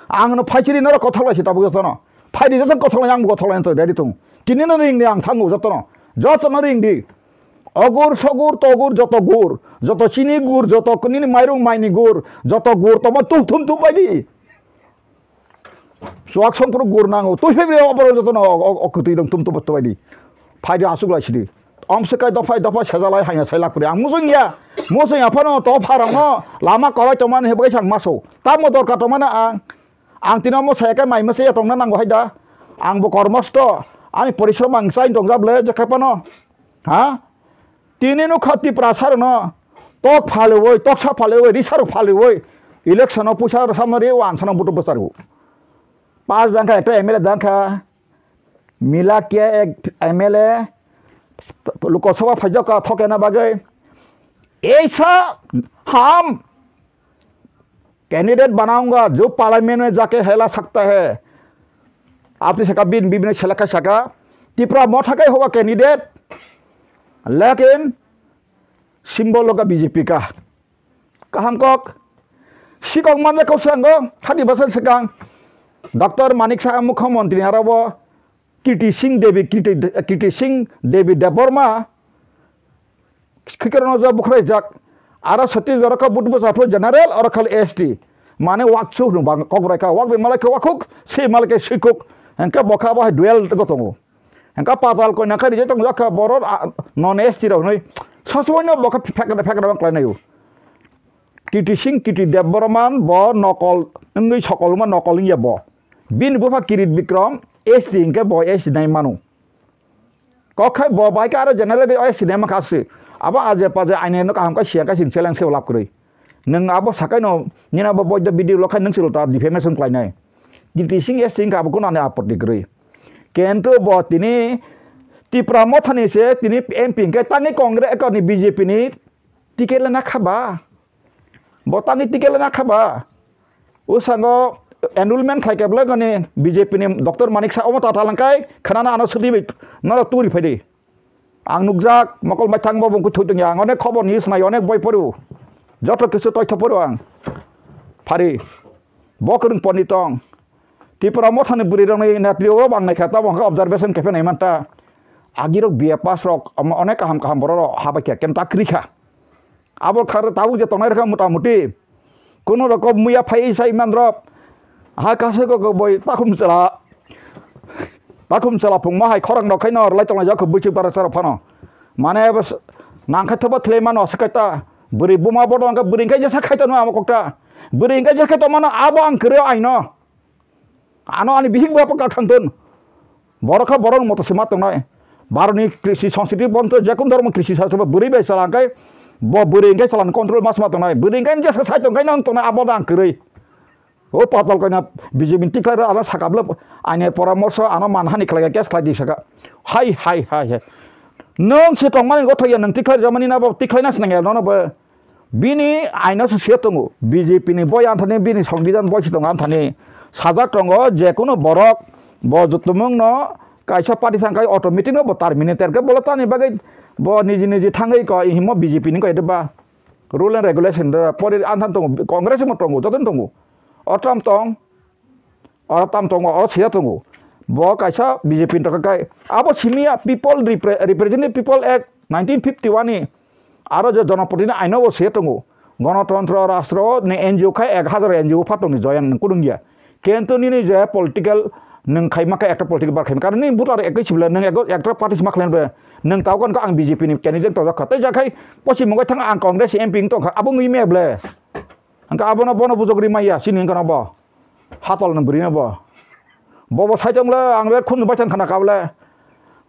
आंनो फाइचिरि न गथलासि तबो गथनो फाइदि जतन गथलै आं गथलै त रेडी तुं किनिनो रिंनि आं थांगौ जतनो जतन रिंदि अगुर सगुर तगुर जत चिनी गुर जत कुनिनि माइरं माइनि गुर जत गुर तब तुम बायदि सुवाक संपुर गुर नांगौ तुइ फेब्रे अबर जतन अकुति दं तुम बायदि फाइदि आसुगलासिदि अमसकाय दफा सेजालाय हाया साइलाकुरि आं मुसुं आफानो तो फारांनो लामा कलाय तमान हेबगाय सांग मासौ ता मदर का तमाना आं तिना मोसायाखै माइ मोसाया तंना नांगौ हायदा आंबो कर्मस्थ आनी परिश्रम आं साइन दंजाब्ले जखायपानो हाँ तिनिनो खति प्रासार न तक फालेवै तकसा फालेवै रिसार फालेवै इलेक्शन पैसा सामने वानसाना बुट बसारगौ 5 दांखा एक एमएलए दांखा मिला के एक एमएलए लोकसभा फजका थके ना बागे ऐसा हम कैंडिडेट बनाऊंगा जो पार्लियामेंट में जाके हिला सकता है आपने सका बिन सेलेक्ट सका त्रिपुरा मोटा होगा कैंडिडेट लेकिन सिंबल होगा बीजेपी का कहम कक सिकंग माने कौसंगो 30 बोसोर सिगां डॉक्टर मानिक साहा मुख्यमंत्री आरो कीर्ति सिंह देवी देबबर्मा खिकरनो जा बुखराय जाक आरो छत्तीसगढ़ का बुट बसाफो जनरल और खाली एसटी माने वाकचु नुबा कगराय का वाक बे मालाके वाकुक से मालाके सिकुक हंका बखा बा डुएल गतंगो हंका पाताल को नखा रिजे तंग जाका बर नन एसटी रो नै ससवनो बखा फेकरा क्लायनायो कीर्ति देबबर्मान ब नकल नंगै सकलमा नकल या ब बिन बुफा किरीट विक्रम एसटी इंके ब एसटी नाय मानु कखै ब बाइका आरो जनरल बे एसटी नाय माखासे अब आजे पाजे आइने न कामका सियाका सिंसेलां सेव लाभ करै नों अब साकायनो निना ब बयद भिडिअ लखाय नों सिलता डिफेमेशन क्लायनाय कीर्ति सिंह एसटी इंका बको नाने आपत्ति करै केंतु ब तिनि त्रिपुरा मथानि से तिनि एमपी इंके तानि कांग्रेस एकनि बीजेपी नि टिकेट लेना खाबा बतांगी टिकेट लेना खाबा उसांगो एनुलमेंट खायकेबले गने बीजेपी नि डॉक्टर मानिक सा अमता तालांकाय खाना आनो सदिबे न तुरि फैदे आं नुकजाक मकल माइथां बबंखौ थुदों आं अनेक खबर निउस नाय अनेक बयफोरु जत किसु तथ्यफोरु आं फारि बकरं पनितं त्रिपुरा मथानि बुरि रंनै नात्रियो बांनाय खाता बंखा ऑब्जर्वेशन केफे नायमानता agirok biya pas rok onek kaham borok habakya ken takrika abo khar tahu je tonai reka muti kono rokom muya phai sai mandrop ha kase ko boy pakum chala pung mahai khorang no khaino lai tong ja ko buchi para sar phano mane bas nang khatba thle mano sakata buri buma bodo ang buri kai jasa khaito no amokta buri kai jasa khaito mano abo ang kre aino ano ani bihing ba pa khantun borokha borong moto sima tong nai baroni krishi সংস্কৃতি বন্ধ যে কোন ধর্ম কৃষি শাস্ত্র বুড়ি বে সালাঙ্কাই বুড়ি গাই সালান কন্ট্রোল মাস মা তংনাই বুড়ি গাই যে সাই তংকাই নং তংনা আবদ আং কरै ও পাতাল কইনা বিজেপি টিকলার আলা সাকাবলে আইনের পরামর্শ আনো মানহানি খালাইয়া কেস খালাই দিছাকা হাই নং সে তংমানি গথয়া নং টিকলার জামানি না টিকলাইনা সনাঙ্গা নন ব বিনি আইনা সে তংগু বিজেপি नि বয় আনথানি বিনি সংবিধান বয় তং আনথানি সাজাক তং যে কোন বরক ব যতমং ন kaisa party sangkai automatic no botar miniter ke bola tani bagai bo niji thangai ko himo BJP ni ko edba rule and regulation da pori anthan tong congress mo tongu joton tongu otam tong o sia tongu bo kaisa BJP to kai abo simia people representative people act 1951 ni aro je janaprotini aino bo sia tongu গণতন্ত্র রাষ্ট্র ne NGO khai 1000 NGO phatong ni joyan kudungya kentoni ni je political neng khai maka ekta politik bar khai karena ni butar ekai sibla neng ekta party maklen be neng tahu kan ko ang BJP ni candidate to khate ja khai posi mongai thang ang congress MP to abo ngi me ble angka abono bono bujogri maya sini kan abo hatol na buri na bo saitong le ang be khun bachan khana kable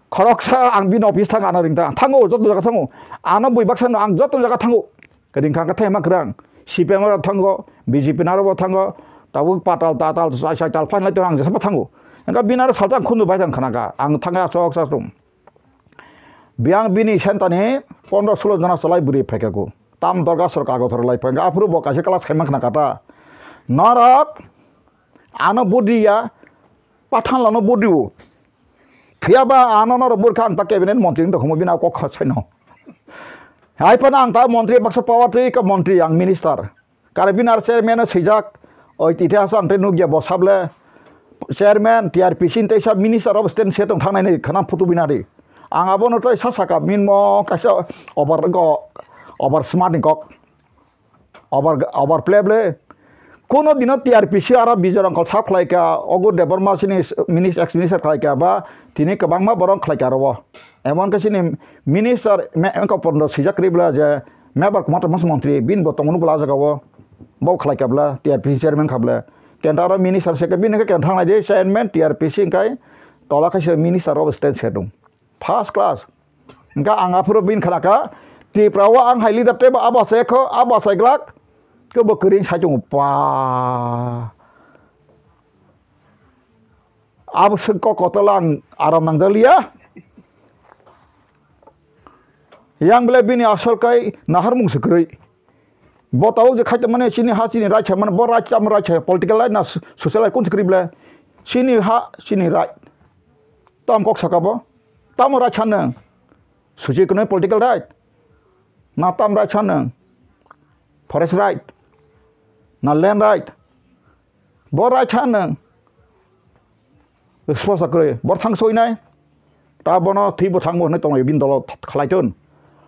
khoroksa ang bin office thang ana ringta thango jot jaga thango ana bui baksan ang jot jaga thango kading khang ka thai makrang CPM ra thango BJP na ro thango tabu patal sai tal fan lai to ang jasa thango angka binar saltang khunu bajang khanaka ang thanga chok sasum biang bini sentani 15-16 jana salai buri phekaku tam dorga sarkar go thor lai phanga apru bo kase kala khaimak na kata narak ano bodiya pathan lano bodiu khiaba ano nor burkha ang ta cabinet montri to khomo bina ko khasaino hai pana ang ta montri baksa power tri ka montri ang minister karabinar chairman sijak oi tithas ang te nugya bosable chairman TRPC te sab minister of state setong thangnai nei khana phutu binari ang abono to sasaka minmo kaisa over smart ni kok over play kono dino TRPC ara bijorang kol sak khlaika ogur deborma sini minister ex minister khlaika ba tini kabangma borong khlaika robo emon kasini minister me ko pondo sijakri bla je mebar kumato mantri bin botongunu bla jagawo bo khlaika bla TRPC chairman khabla Kentara minister sekebin ke kentang aja chairman TRPC kai tolak ke minister of state setung first class engka angapro bin khalaka ti prawa ang highly datte ba aba sekho aba seglak ke bekering sajung pa ab sekko kotolang aram nang dalia yang bele bini asal kai nahar mung sekrei bo tahu je khai mane sini ha sini right man bo right cham right political life na social life kun skrible sini ha sini right tam kok sakabo tam right chan suji kun political right na tam right chan forest right na land right bo right chan expose sakre bo thang soi nai ta bono thi bo thang bo ne tong bin dolo khlaiton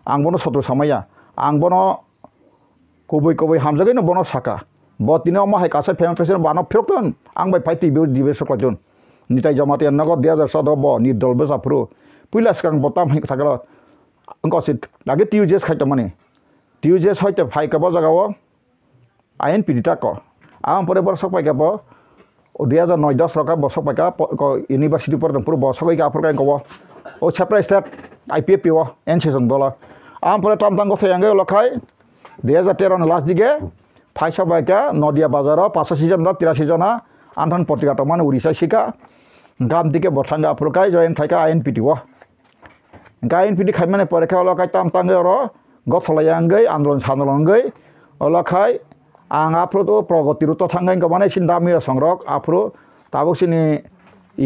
ang bono sotro samaya ang bono koboi hamjagai no bono saka bo tino ma hai kasa famous person bano phirokton ang bai fight tv dibe soklajon nitai jamati nago 2017 bo ni dolbe sapro puila skang botam hai thagalo angko sit lage tujes khaita mane tujes hoite phai ka bo jagawo INPD ta ko ang pore bor sok pai ka bo 2009-10 roka bo sok pai ka ko university por pur bo sok ka apur ka ko o chapra start IPF wo en season bola ang pore tam tang ko sayange lokai 2013 last dige phaisa baika Nodia bazar 85 জন 83 জনা আনথান পত্রিকা তমান উড়িষ্যা শিকা গাম দিকে বথাঙ্গা প্রকাই join থাকা INPD ও INPD খাইমানে পরীক্ষা লকাই তাম তাঙ্গে র গছলায়াঙ্গৈ আন্দোলন সান্দোলনগৈ অলখাই আং আপ্রো প্রগতির তো থাঙ্গাই গমানে সিন্দামিয়া সংরক আপ্রো তাবকসিনি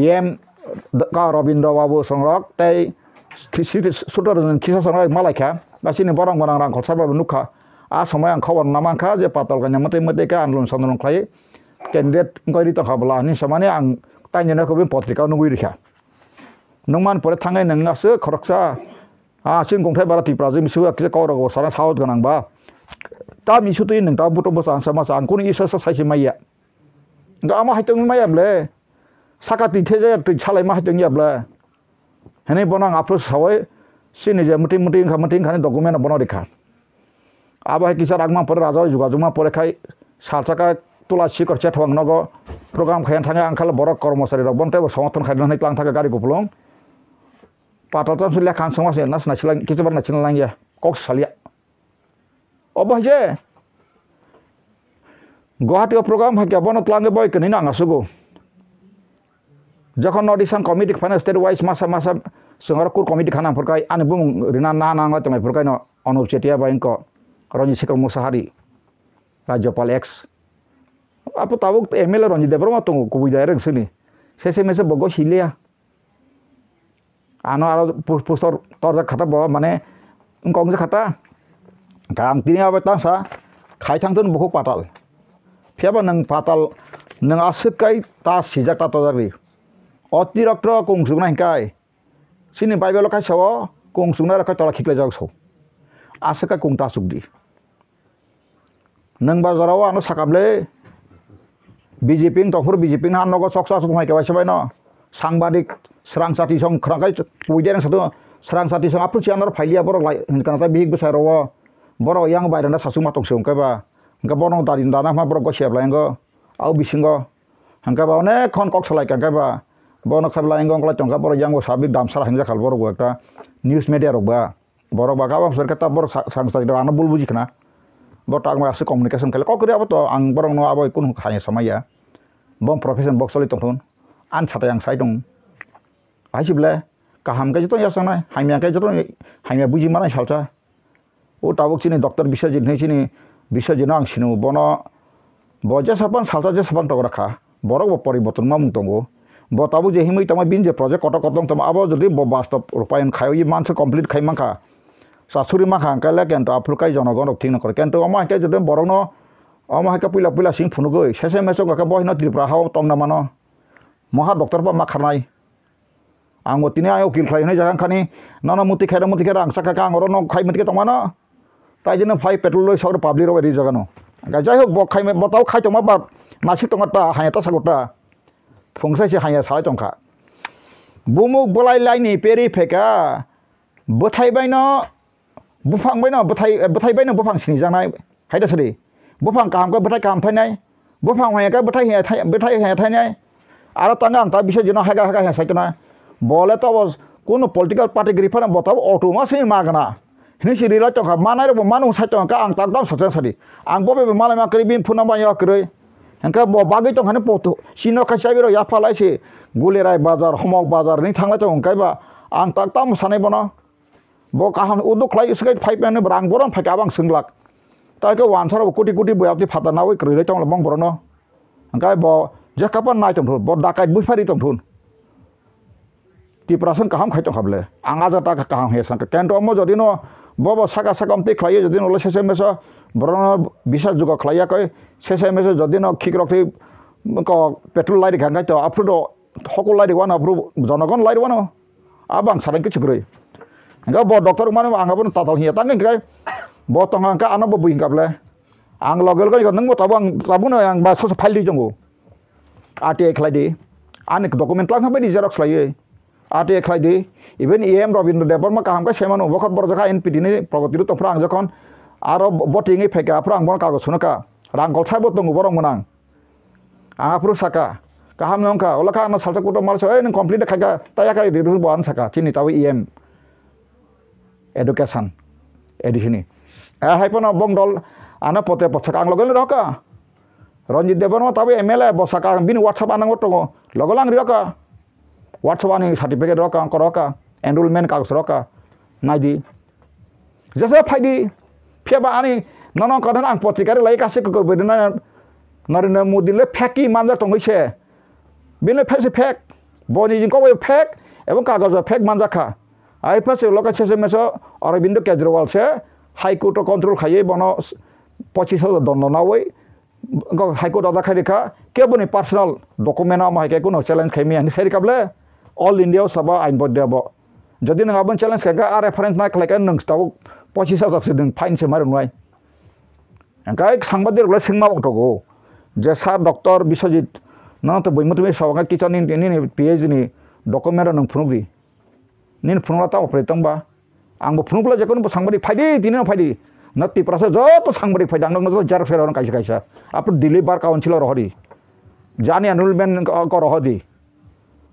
EM কা রবীন্দ্র বাবু সংরক তাই সুতরজন কিসা সংরক মালাইখা বাসিনি বরং বরং রাং খরসাবাবু নুখা आ समय आं खबर नामांखा जे पातल गान्या मते के आन्दोलन सान्दोलन खाय कैंडिडेट गयरि तो खाबला नि समाने आं ताइनेना को पत्रिका नुगुइ रिखा nungman pore thangai nang ase khoroksa sin gongthai bara ti praje misu akje kawro sara saut ganang ba ta misu tu nang ta buto bosa sama sa angkuni isa sa sai maya ga ama haitong maya ble saka ti theje ti chalai ma haitong ya ble hene bonang apro sawai sini je muting khane document bono rekha aba kisar agma pore raja juga juma pore khai salchaka tula sikor chetwang nogo program khayan thanga angkal borok kormosari rok bonte somothon khaidon hai klang thaka gari gopulong patata sulia khan songma se nas nachilang kichabar nachilang ya kok salia obo je Guwahati program hai bono tlange boy kenina ngasugo যখন audition committee final state wise মাসা মাসা সঙ্গরকুর committee খানা ফরকাই আনি বুং রিনা না না তঙ্গাই ফরকাই ন অনুপ চেটিয়া বাইঙ্ক রঞ্জিত শেখর মুসাহারি রাজ্যপাল x আপু তাবুক এমএলএ রঞ্জিত দেবরমা তঙ্গ কুবুইদায় রংসিনি শেষে মেসে বগো সিলিয়া আনো আর পুস্তর তরজা খাতা ব মানে কংজা খাতা গাং তিনি আবে তাসা খাই থাংতন বখক পাতাল ফিয়াবা নং পাতাল নং আসিকাই তা সিজাক তা তজারি অতিরিক্ত কংসুগনা হিংকাই সিনি বাইবেল খাই সাব কংসুগনা রাখাই তলা খিকলে যাও সব আসেকা কংটা সুগদি নং বাজারাव আনো সাকাবলে বিজেপি তফুর বিজেপি না নগ সকসা সুমাই কেবাই সবাই ন সাংবাদিক স্রাং সাথী সং খরাকাই পুইদেন সাথে স্রাং সাথী সং আপু চিয়ানার ফাইলিয়া বড় লাই হিনকানাতা বিগ বসাইরव বড় ইয়াং বাইরানা সাসু মাতং সংকাইবা হংকা বন দারিন দানা মা বড় গসিয়াবলাইঙ্গ আউ বিসিঙ্গ হংকাবা অনেক খন cock সালাই কাঙ্কাইবা bono khabla engong kala chongka bor yang sabik damsar hangja khal bor ekta news media rokba borok ba kabam serka ta bor sangsa do ana bul buji khana bor tak ma ase communication kale ko kori abato ang borong no abo kun khaya samaya bom profession box soli tongthun an chata yang sai dong ajible kaham ke joto yasana haimya ke joto haimya buji mana salcha o tabuk chini doctor bisajit nei chini bisajit ang sinu bono boja sapan salcha je sapan to rakha borok bo poriborton ma mung tongo বতাবু যে হিমই তোমার বিন যে project কত কত তোমার আবার যদি বাস্তব রূপায়ণ খাই মানস কমপ্লিট খাই মাখা শাশুড়ি মাখা কাইলে কিন্তু আফ্রিকাই জনগণ ঠিক নকরে কিন্তু আমাকে যদি বরং আমাকে পইলা পইলা সিং ফুনুগৈ শেষে মেসক গাকে বহিন ত্রিপুরা হাও তং না মানো মহা ডক্টর বা মা খানাই আং তিনি আয় উকিল খাই জায়গা খানি নানা মুতি খাই আং সাকা আঙর ন খাই মুতিকে তমানো তাই জন্য ফাই পেট্রোল লই সব পাবলিক রি জায়গানো যাই হোক খাই বতাও খাই তোমার বা নাসিক তোমারটা হাইটা সাগরটা फंसाइसे हाया सालाय टंका बुमुक बलाय लाइनि पेरि फेका बोथायबायनो बुफांबायनो बोथायबायनो बुफां सिनि जानाय हायदा सरि बुफां कामखौ बोथाय कामफायनाय बुफां हायाका बोथाय हाया थायनाय आरो तांगा आं ता बिसोर जनो हागा हाया साइतना बले तो कोनो पॉलिटिकल पार्टी ग्रिफाना बताव अटोमासि मागना हिनि सिरिला टंका मानाय रो मानु साइटंका आं ताकदाम सजन सरि आं बबे मालाय मा करि बिन फुना बायो करै हंका बागै तंखाने पतो सिनो खासाबिरो याफालायसे गुलेराय बाजार हमक बाजार नि थांला तो हंकायबा आं ताकताम सानै बनो बो काहाम उदु खलाय इसकै फाइपेन ब्रांग बरन फाइकाबां सिंगलाक ताके वानसार कोटि कोटि बयाबति फातानावै क्रैलै तंला बं बरनो हंकाय बो जेकापन नाय तंथु बो दाकाय बुफारि तंथुन टिप्रासन काहाम खायतं खाबले आं आजा ताका काहाम हेसन केन्ट अमो जदिनो बो साका साकामति खलाय जदिनो लसेसे मेस बरनो बिसास जुग खलायाकै सेसे मेसे जदिनो खिक रखै पेट्रोल लाइट गांगाय तो आफ्रुदो हकल लाइट वान आफ्रु जनगण लाइट वानो आबां साराय किचुग्रै हंगा बो डॉक्टर माने आंगाबो ताताल हिया तांगै गाय बो तंगांका आनाबो बुइन गाबले आं लगेल गय नों मताबो आं ताबुनो आं बा सस फाइल दै जंगो आरटीआई खलायदि आनि डकुमेन्ट लांखा बायदि जेरक्स लायो आरटीआई खलायदि इभेन एम रविन्द्र देबरमा काहामका सेमानो बखर बरजका एनपीडी नि प्रगतिरु तफ्रा आं जखन आरो बटिंगि फेका फ्रा आं बन कागज सुनका रांगल साबो दंगो बरं मोनां आंहाफ्रु साका काहाम नंका ओलाका आंना सालसा कुट मालसो ए नों कमप्लिट खायगा तायाका दिरु बहान साका चिनि ताव एम एडुकेशन एडिसिनि हाइपन बंगदल आना पते पछका आं लगल रका रंजित देबरमा ताव एमएलए बसाका बिन व्हाट्सएप आनांगो तंगो लगलां रका व्हाट्सएप आनि सर्टिफिकेट रका करका एनरोलमेंट कागज रका नायदि जैसे फाइदि फेबा आनि नन कदन आं पत्रिका लाई कासे को बेदना नरेन्द्र मोदी ले फेकी मानजा तंगैसे बिनो फेसे फेक बनि जिं को फेक एवं कागज फेक मानजाखा आइ फासे लकासे से मेसो अरविंद केजरीवाल से हाई कोर्ट कंट्रोल खायै बनो 25,000 दंड नावै हाई कोर्ट अदा खायरिखा के बनि पर्सनल डकुमेन्ट मा के कोनो चैलेंज खायमी आनि सेरि काबले all India saba ain bod dia bo jadi nang abon challenge ka reference na klek nang stau pochi sa sideng fine se mar noi angka sangbadir gula singma oktogo je sar doktor Biswajit na to boimut me sawanga kichani ni PhD ni document nang phunugri nin phunula ta opre tangba angbo phunugla je kon sangbadi phaidi dinin phaidi nati prasa joto sangbadi phaidi ang no jar sera orang kaisa kaisa apro deliver council rohri jani annulment ko rohdi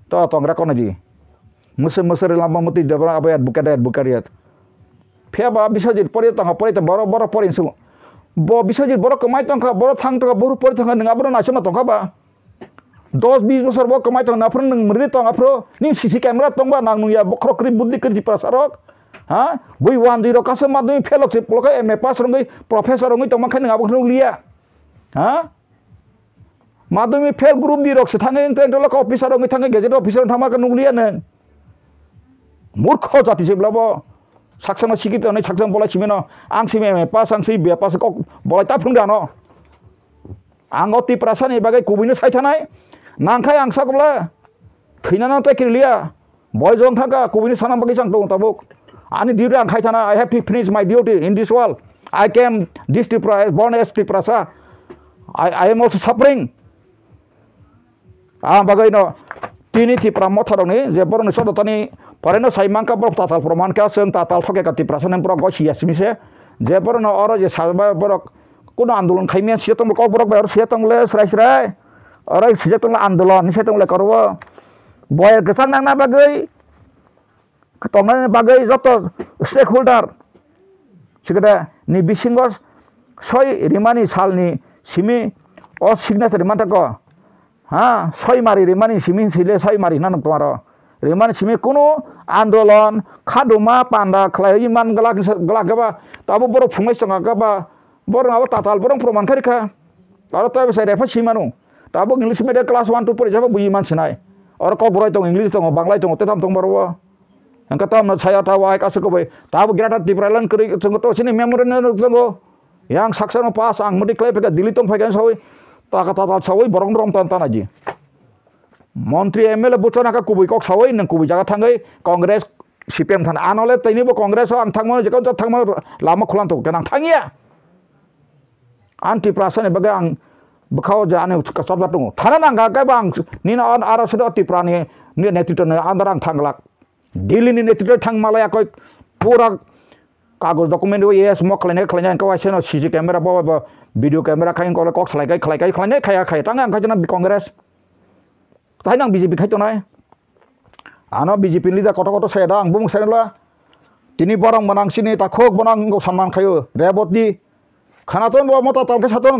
to tongra konaji musse lamba muti debra abayat bukariat pheba Biswajit pore tanga pore ta boro pore insu bo Biswajit boro kamai tangka boro thang tangka boro pore tangka ninga boro nasona tangka ba 10-20 bosor bo kamai tangka napro nang meri tang apro ning CC camera tangba nang nuya bokrokri buddi kerji prasarok ha bui 10 kase madui fellowship poloka MA pass rongai professor rongai tangma khan ngabok nung liya ha madumi fail group di rok se thangai eng teng dolok officer rongai thangai gazette officer thama kan nung liya ne murkho jati se blabo saksana sikit ne saksang bola chimeno ang sime MA pass ang si BA pass kok bola ta phung dano ang oti prasani bagai kubino sai thanai nangkai ang sakobla thinana ta kirliya boy jong thaka kubini sanam bagai sang tong tabuk ani duty ang khai thana I have to finish my duty in this world I came this Tripura born as Triprasa I am also suffering bagai no tini Tripura mothoroni je borong sodo tani pareno saimangka bor tatal proman ka seng tatal thoke ka Tripura sanem pro gosi asmise je borong oro je salba borok kuno andolon khaimian siatong ko borok bayar siatong le srai orang siatong la andolon siatong le korwo boy kesang nang na bagai ketongan bagai joto stakeholder sigada ni bisingos soi rimani salni simi o signature rimanta ko ha soi mari rimani simi sile soi mari nan tomaro rimani simi kuno andolon khaduma panda khlai man galak gaba tabu boro phumai sanga gaba boro awa tatal borong proman kharika aro ta bisa refa simanu tabu English media class 1 2 pore jaba bui man sinai aro ko boroi tong English tong banglai tong tetam tong barwa angka tam saya tahu ai kasu ko be tabu grata Tripralan kri tong to sini memory na tong yang saksana pas ang mudi klep ka dili tong phagan sawai ta ka tatal sawai borong rom tan tan aji মন্ত্রী MLA বুচনা কা কুবুই cock সাওই নং কুবুই জায়গা থাঙ্গै Congress CPM থানা আনলে তাইনিবো কংগ্রেস আং থাंगमोन जेखौ थांमोन लामा खुलान तो गोनां थांगिया आंटी प्रासने बगे आं बखाव जाने कसब दङ थाना नांगा गायबा आं निना आरस अति प्रानि नि नेतृत्व आंदर आं थांगलाक दिल्ली नि नेतृत्व थांमालाय कय पूरा कागज डकुमेन्ट एस म खलायनाय को वाइसेन सीसी कैमरा बा भिडियो कैमरा खाइन को कक खलायनाय खाया थांगा आं खाजना कंग्रेस ताइनां बीजेपी खायतनाय आनो बीजेपी लिदा कत सायदा आं बुं सायला तिनि बरं बनांसिनि ताखोक बनांगौ सनमान खायो रेबतनि खानातन बा मता तालके सातन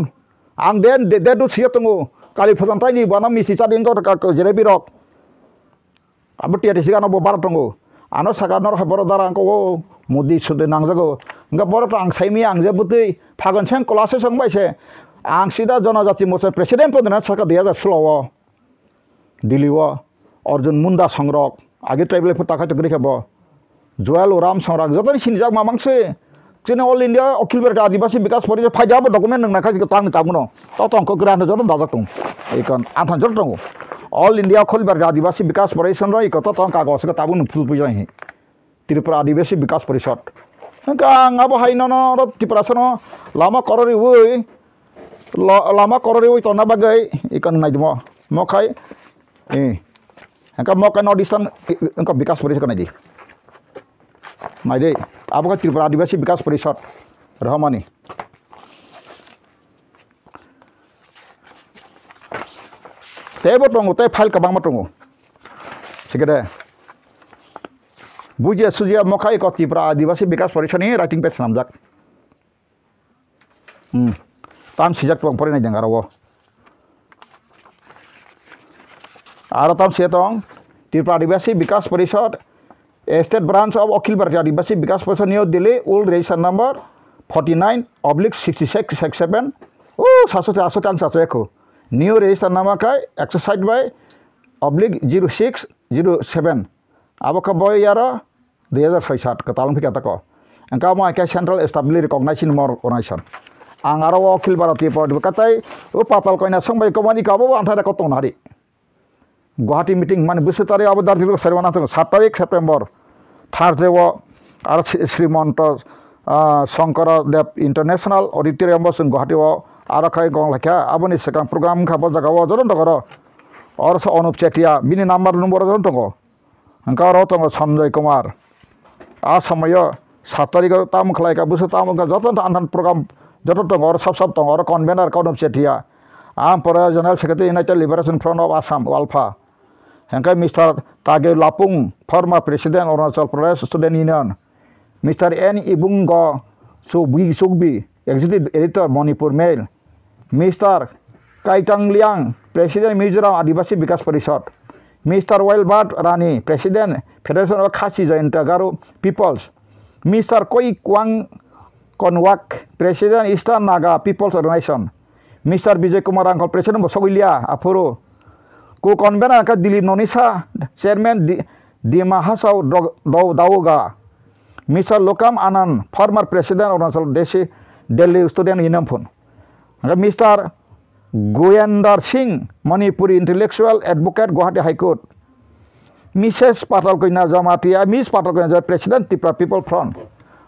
आं दे दु सियतंगो काली फजनतायनि बाना मिसि चादिं को जेरे बिरक अब टिआरसी गानो बार तंगो आनो सागानर बर दारांको मोदी सुदे नांजागो इंगा बर आं साइमि आं जेबुतै फागन सें क्लासे संबायसे आं सिदा जनजाति मोर्चा प्रेसिडेंट पदना सरकार 2016 दिल्ली अर्जुन मुंडा संरक आगे ट्राइबल ताका तगरी खेब जुएल राम संरक जतन सिनजाक मामांसे जोंनि अल इंडिया अखिल भारत आदिवासी विकास परिषद फायदा डकुमेन्ट नोंना खाजि तांग तांगनो तंको ग्रान जन दाजक दं एखन आंथान जर दं अल इंडिया अखिल भारत आदिवासी विकास परिषद रो इको तंग कागज का ताबुन फुल पुजाहि त्रिपुरा आदिवासी विकास परिषद गांगा बहायनो र त्रिपुरा सनो लामा कररि वइ तना बागै इकन नायदमो मखाय engka mau kan audition engka विकास परिषद नायदि नायदे आबो त्रिपुरा आदिवासी विकास परिषद रहमानि तेबो दङ ते फाइल का बांमा दङ सिगेदे बुजिया सुजिया मखाय को त्रिपुरा आदिवासी विकास परिषद नि राइटिंग पेज नामजाक ताम सिजाक दं फरायनाय दं आरो आरताम सेतों त्रिपुरा आदिवासी विकास परिषद state branch of Akhil Bharatiya आदिवासी विकास परिषद new Delhi old register number 49/6667 ओ सासोते आसोते आं सासोएको न्यू रजिस्टर नंबर का एक्सरसाइज बाय /0607 आबका बय यार 2006 का तालम फिका तको अंका मा का सेंट्रल एस्टाब्लिश रिकॉग्नाइजेशन मर ऑर्गेनाइजेशन आं आरो अखिल भारतीय परिषद कतै ओ पाताल कयना संबाय कमानि काबो आंथा को तंनारि गुवाहाटी मीटिंग माने बोसोरारि अब दार्जिलिं सेरेमना 7 तारिख सेप्टेम्बर थार्सडे और श्रीमंत शंकरदेव इंटरनेशनल ऑडिटोरियम जों गुवाहाटी और खाई गं लाखिया अब सिगां प्रोग्राम खाबो जगह जन दगर और अनुप चेटिया बिनि नम्बर जन दङ अंकार दङ संजय कुमार आ समय 7 तारिख ताम खलायका बोसोर ताम जतन आनथान प्रोग्राम जत दङ और सब दङ और कन्वेनर अनुप चेटिया आम पर general secretary united liberation front of Assam ULFA हेंका mister Tage Lapung former president Arunachal Pradesh student union mister N Ibung Sugbi executive editor Manipur mail mister Kaitang Liang president Mizoram Adivasi Vikas Parishad mister Welbart Rani president federation of Khasi Jaintia Garo peoples mister Koi Kwang Konyak president eastern Naga peoples organisation mister Vijay Kumar Hrangkhawl president Bashgulia आफुरो co convener का Dilip Nonisa chairman दिमा हासाव दावोगा mister Lokam Anand former president Arunachal Delhi student union फुन mister Goyendar Singh Manipuri intellectual advocate Guwahati high court Mrs Patal Kanya Jamatia miss Patal Kanya president Tripura people front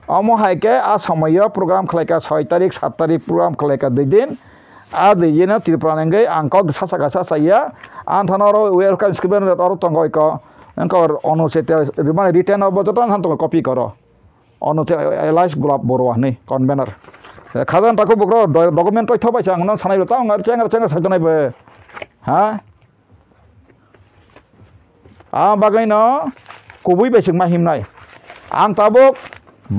अमो हाइके आ समय programme खलायका 6 तारिख 7 तारिख प्रोग्राम खलायका 2 दिन आ दैयेना त्रिपुरा नंगै आंको सासा गासा साया आंथानर वेलकाम स्क्रिप्ट और तंगयक अंकर अनुसेते माने रिटर्न अब जतन हान तो कॉपी करो अनुते एलाइस गुलाब बरुवा नै कन्वेनर खाजान ताको बग्रो डकुमेन्ट तथ्य बायसा आंनो सानायबो ता आंगार चेंगर सायतनायबो हा आ बागैनो कुबै बेसिक माहिमनाय आं ताबो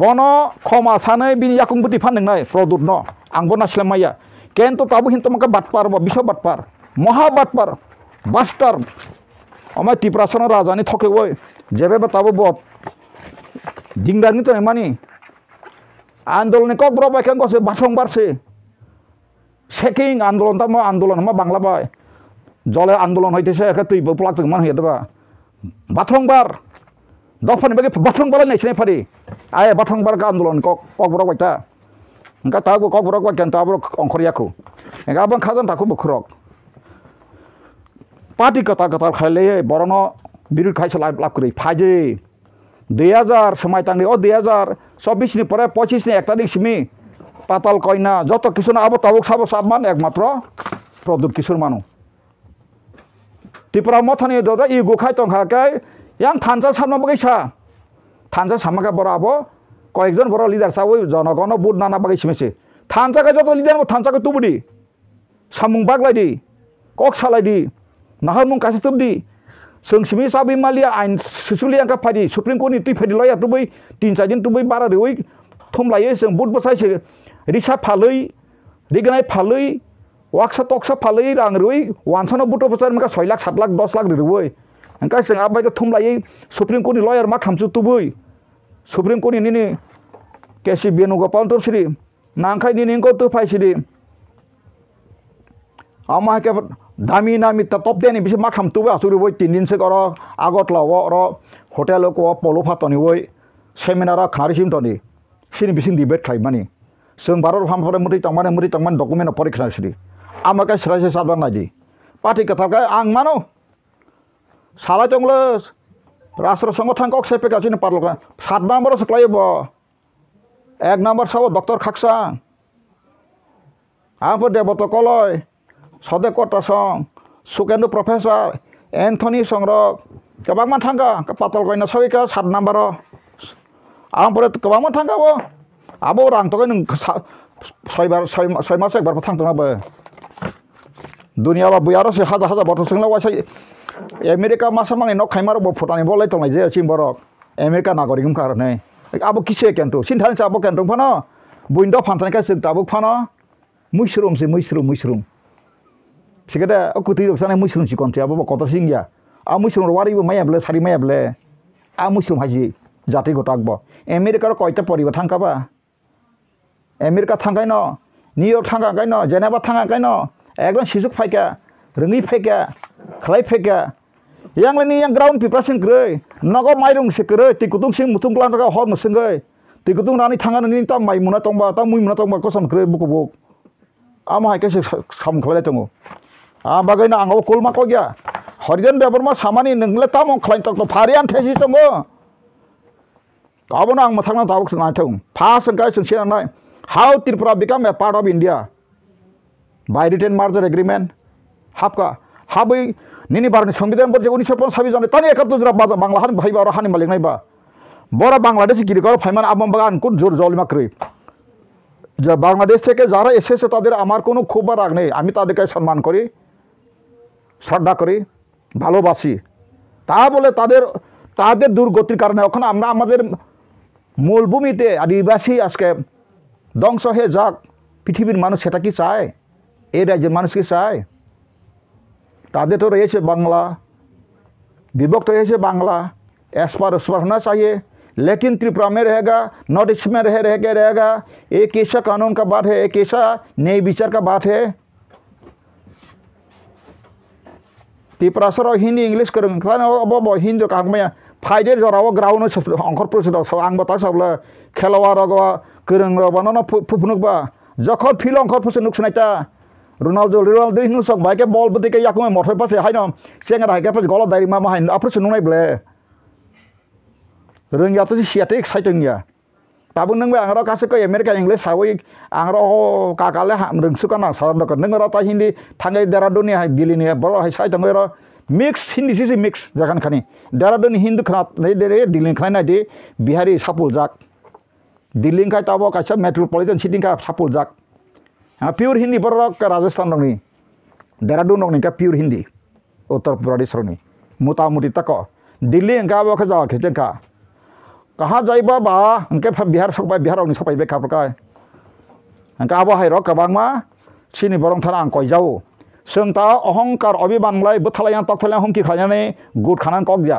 बनो खमा सानै बिनि याकुंबुति फाननोंनाय प्रदुत न आंबो नासलेमाया केन्तो ताबो हिंतो मका बाटपार बिसो बाटपार महा बाटपार बास्टार अमा त्रिपुरासन राजानि थके वय जेबे ताबो बहुत दिंदारनि तने मानि आंदोलन कक ब्रो बायखां गसे बाथं बारसे सेकिं आंदोलन ताम आंदोलन मा बांला बाय जले आंदोलन हइतेसे एके तैबो प्लाक मान होयदबा बाथं बार दफानि बागे बाथं बार नायसने फारि आय बाथं बार का आंदोलन कक ब्रो बायता अंका ताबो कक ब्रो बायखां ताबो अंखरियाखौ गाबों खाजन ताखौ बखरक पार्टी कथा खाले बरनो बिरुद खाइस लाभ करी फाजे 2000 समय तांगे ओ 2024 नि परे 25 नि 1 तारिख सिमी पाताल कयना जत किसुना अब ताबुक साबो साबमान एकमात्र प्रदुत किशोर मानु त्रिपुरा मथानि ददा इ गुखाय तंखाकै यां थानसा सामना बगैसा थानसा सामाका बराबो कयेकजन बर लिडार सावै जनगण बुद नाना बगै सिमेसे थानसा का जत लिडार थानसा का तुबुदि सामुं बागलायदि कक सालायदि नाहरमुं कासे तुबदि सोंसिमी साबि मालिया आइन सुसुलि अंका फादि सुप्रीम कोर्ट नि तुइ फादि लया तुबै 3-4 दिन तुबै बारा रेवै थमलायो जों बुद बसायसे रिसा फालै रिगनाय फालै वाक्सा तक्सा फालै रां रेवै वानसानो बुट बसार मका 6 लाख 7 लाख 10 लाख रेवै अंका जों आबाय थमलायो सुप्रीम कोर्ट नि लयार मा खामसु तुबै सुप्रीम कोर्ट नि केसी बेनुगोपाल तुरसिरि नांखाय नि निंको तु फायसिरि आमा के दामी नामी टप देनी बिसे मा खामतुबो आसुरि वय 3 दिन से करो आगत लाव और होटेल को पोलो फातनि वय सेमिनार खारिसिम तनि सिनि बिसिं डिबेट खायमानि जों भारत हामफरे मुति तंमान डकुमेन्ट परीक्षा सिरि आमा का सरायसे साबदान नायदि पार्टी कथाका आं मानो साला जंगले राष्ट्र संगठन कक सेपे गासिनो पारलका 7 नम्बर सख्लायबो 1 नम्बर साव डक्टर खाकसा आफो देबत कलय सदे कटसं सुकेंदु प्रोफेसर एंथनी संरक गोबां थांगा पातल गयना सयका 7 नम्बर आमफोर गोबां थांगाबो आबो रां तो नों 6 मास एकबार थांथनाबो दुनियाबा बुयारो से हाजा बथ सोंला वासै अमेरिका मासा मांगे न खाइमार बो फटानि बलाय तंनाय जे चिमबरक अमेरिका नागरिकम कारने आबो किसे केन्टो सिनथान साबो केन्टो फानो बुइन्द फानथानका जों दाबो फानो मुश्रुम सिगेदा कुति रखसाने मुश्रुम सिकनथियाबो कत सिंगिया आ मुश्रुम वारिबो मायाब्ले सारि मायाब्ले आ मुश्रुम हाजि जाति गटाकबो अमेरिकार कयता परिबा थांकाबा अमेरिका थांगाय न न्यूयर्क थांगाय न जेनेबा थांगाय न एकदम सिजुक फायका रोङि फायका खलाय फायका यांगलानि yang ground preparation ग्रै नगो माइरं सिकरै तिकुतुं सिं मुथुं प्लानका हर मुसंगै तिकुतुं नानि थांगानि ता माइमुना तंबा ता मुइमुना तंबा कसम ग्रै बुकुबुक आमा हायके साम खलाय तंगो आ बागैना आंगो कोलमा को गया हरिजन देवरमा सामानि नोंले तामं खलाइन तक फारियान थेसि दङो गाबोन आं मोथांना दावक नायथों फार्स्ट संखाय सोंसिनाय how Tripura become a part of India by written merger agreement हाबका हाबै निनि भारतनि संविधान पर 1926 जाने तानि 71 जरा बांला हानि भाई बार हानि मालिक नायबा बड़ा बांग्लादेश गिरिकर फाइमान आबम बागान कुन जोर जलमा करै যে বাংলাদেশ থেকে যারা এসেছে তাদের আমার কোনো ক্ষোভ বা রাগ নেই আমি তাদেরকে সম্মান করি শ্রদ্ধা করি ভালোবাসি তা বলে তাদের দুর্গতির কারণে ওখানে আমরা আমাদের মূলভূমিতে আদিবাসী আজকে ধ্বংস হয়ে যাক পৃথিবীর মানুষ সেটা কি চায় এই রাজ্যের মানুষ কি চায় তাদের তো রয়েছে বাংলা विभक्त है बांग्ला एस पर उस पर होना चाहिए लेकिन त्रिपुरा में रहेगा नॉर्थ ईस्ट में रहेगा एक ऐसा कानून का बात है एक ऐसा न्याय विचार का बात है त्रिपुरा सर हिंदी इंग्लिश कर हिंदी का मैं फायदे जरा ग्राउंड अंकर प्रसिद्ध आं बता सब खेलवा रगवा गोरों रबाना फुफुनुबा जखन फिल अंकर प्रसिद्ध नुकसानायता रोनाल्डो हिंदू सब भाई के बॉल बदे के याको में मोटर पासे हाय न सेंगा हाय के पास गला दाइरि मा हाय आपरो सुनुनाय ब्ले रोंगिया तो सियाते एक्साइटिंग या ताबो नों आं र गासैखौ अमेरिका इंग्लिश सावै आं र काकाले रोंसुका ना सारन दक नों र ता हिंदी थांगाय देरादुनि हाय दिल्लीनि बर हाय साइ दङ र मिक्स हिंदी से मिक्स जागन खानि देरादुनि हिंदू खना दे दिल्ली खना नायदि बिहारी सापुल जाक दिल्ली खाय ताबो कासा मेट्रोपलिटन सिटी का सापुल जाक प्योर हिंदी पर राजस्थान दंनि देहरादून दंनि का प्योर हिंदी उत्तर प्रदेश रनि मुता मुति तक दिल्ली अंका बख जा खिजका कहाँ जाइबा बा अंके बिहार सकबाय बिहार नि सफाय बेखा प्रकाय अंका आबो हाय र कबांमा सिनि बरं थाना आं कय जाओ सोंता अहंकार अभिमानलाय बोथालाया तकथालाया हमकि खानानै गुड खानान कक जा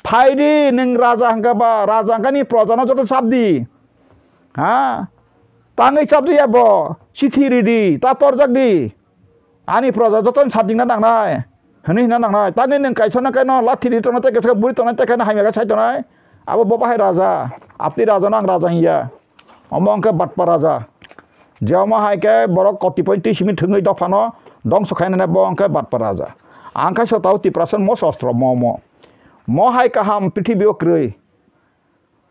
फायदि नों राजा अंका बा राजा अंकानि प्रजाना जत साबदि हा तांगै चाबदि याबो चिठी रेडी ता तरजाकदि आनि प्रजा जतन साबदिंना नांनाय हनि हिना नांनाय तांगै नों कायसना कायनो लाथि रिटना ते गेसका बुरि तना ते कायनो हाइमेगा साइतनाय आबो बबाहाय राजा आपनि राजा नां राजा हिया अमंके बाटपा राजा जेमा हाय के बर कतिपय सिमि थङै दफानो दंस खायनाने बंके बाटपा राजा आंखाय सताव तिप्रासन म शस्त्र म हाय काहाम पृथ्वी क्रय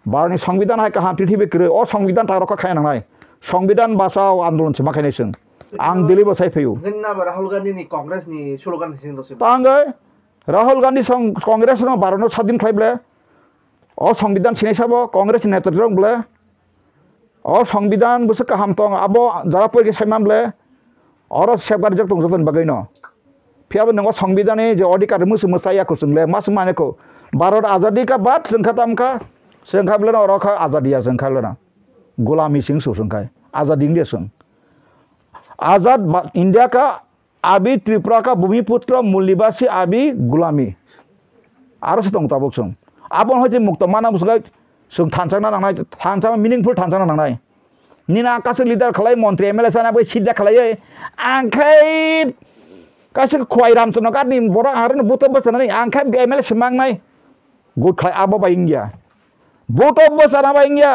भारतनि संविधान हाय काहाम पृथ्वी क्रय अ संविधान तारका खायनांनाय संविधान बासाव आंदोलन से माखायनाय जों आं दिल्ली बसाय फैयो गन्ना राहुल गांधी नि कांग्रेस नि स्लोगान सिं दसे तांगै राहुल गांधी कांग्रेस न भारत स्वाधीन खायब्ले अ संविधान सिनाय साबो कांग्रेस नेतृत्व रंब्ले अ संविधान बस काहाम तंग आबो जरा पयगे सायमामब्ले और सेफगार्ड जक तंग जतन बगैनो फियाबो नंगो संविधान जे अधिकार मुसु मसाया को जोंले मास मानेको भारत आजादी का बाद जोंखा तामखा जोंखाब्ले न रखा आजादिया जोंखाले ना गुलामी सिंह सुसंखाय आजाद इंडिया संग आजाद इंडिया का आबी त्रिपुरा का भूमिपुत्र मूल निवासी आबी गुलामी आरस दं ताबक संग आबन हजे मुक्त माना मुसगाय जों थानसांना नांनाय थानसां मिनिंफुल थानसांना नांनाय निना आकाश लिडार खलाय मन्त्री एमएलए साना बै सिद्दा खलाय आंखाय कासे खवाय रामचन्द्र गादनि बर आरो बुतो बसनानै आंखाय एमएलए सिमांनाय गुड खलाय आबो बाय इंडिया बुतो बसना बाय इंडिया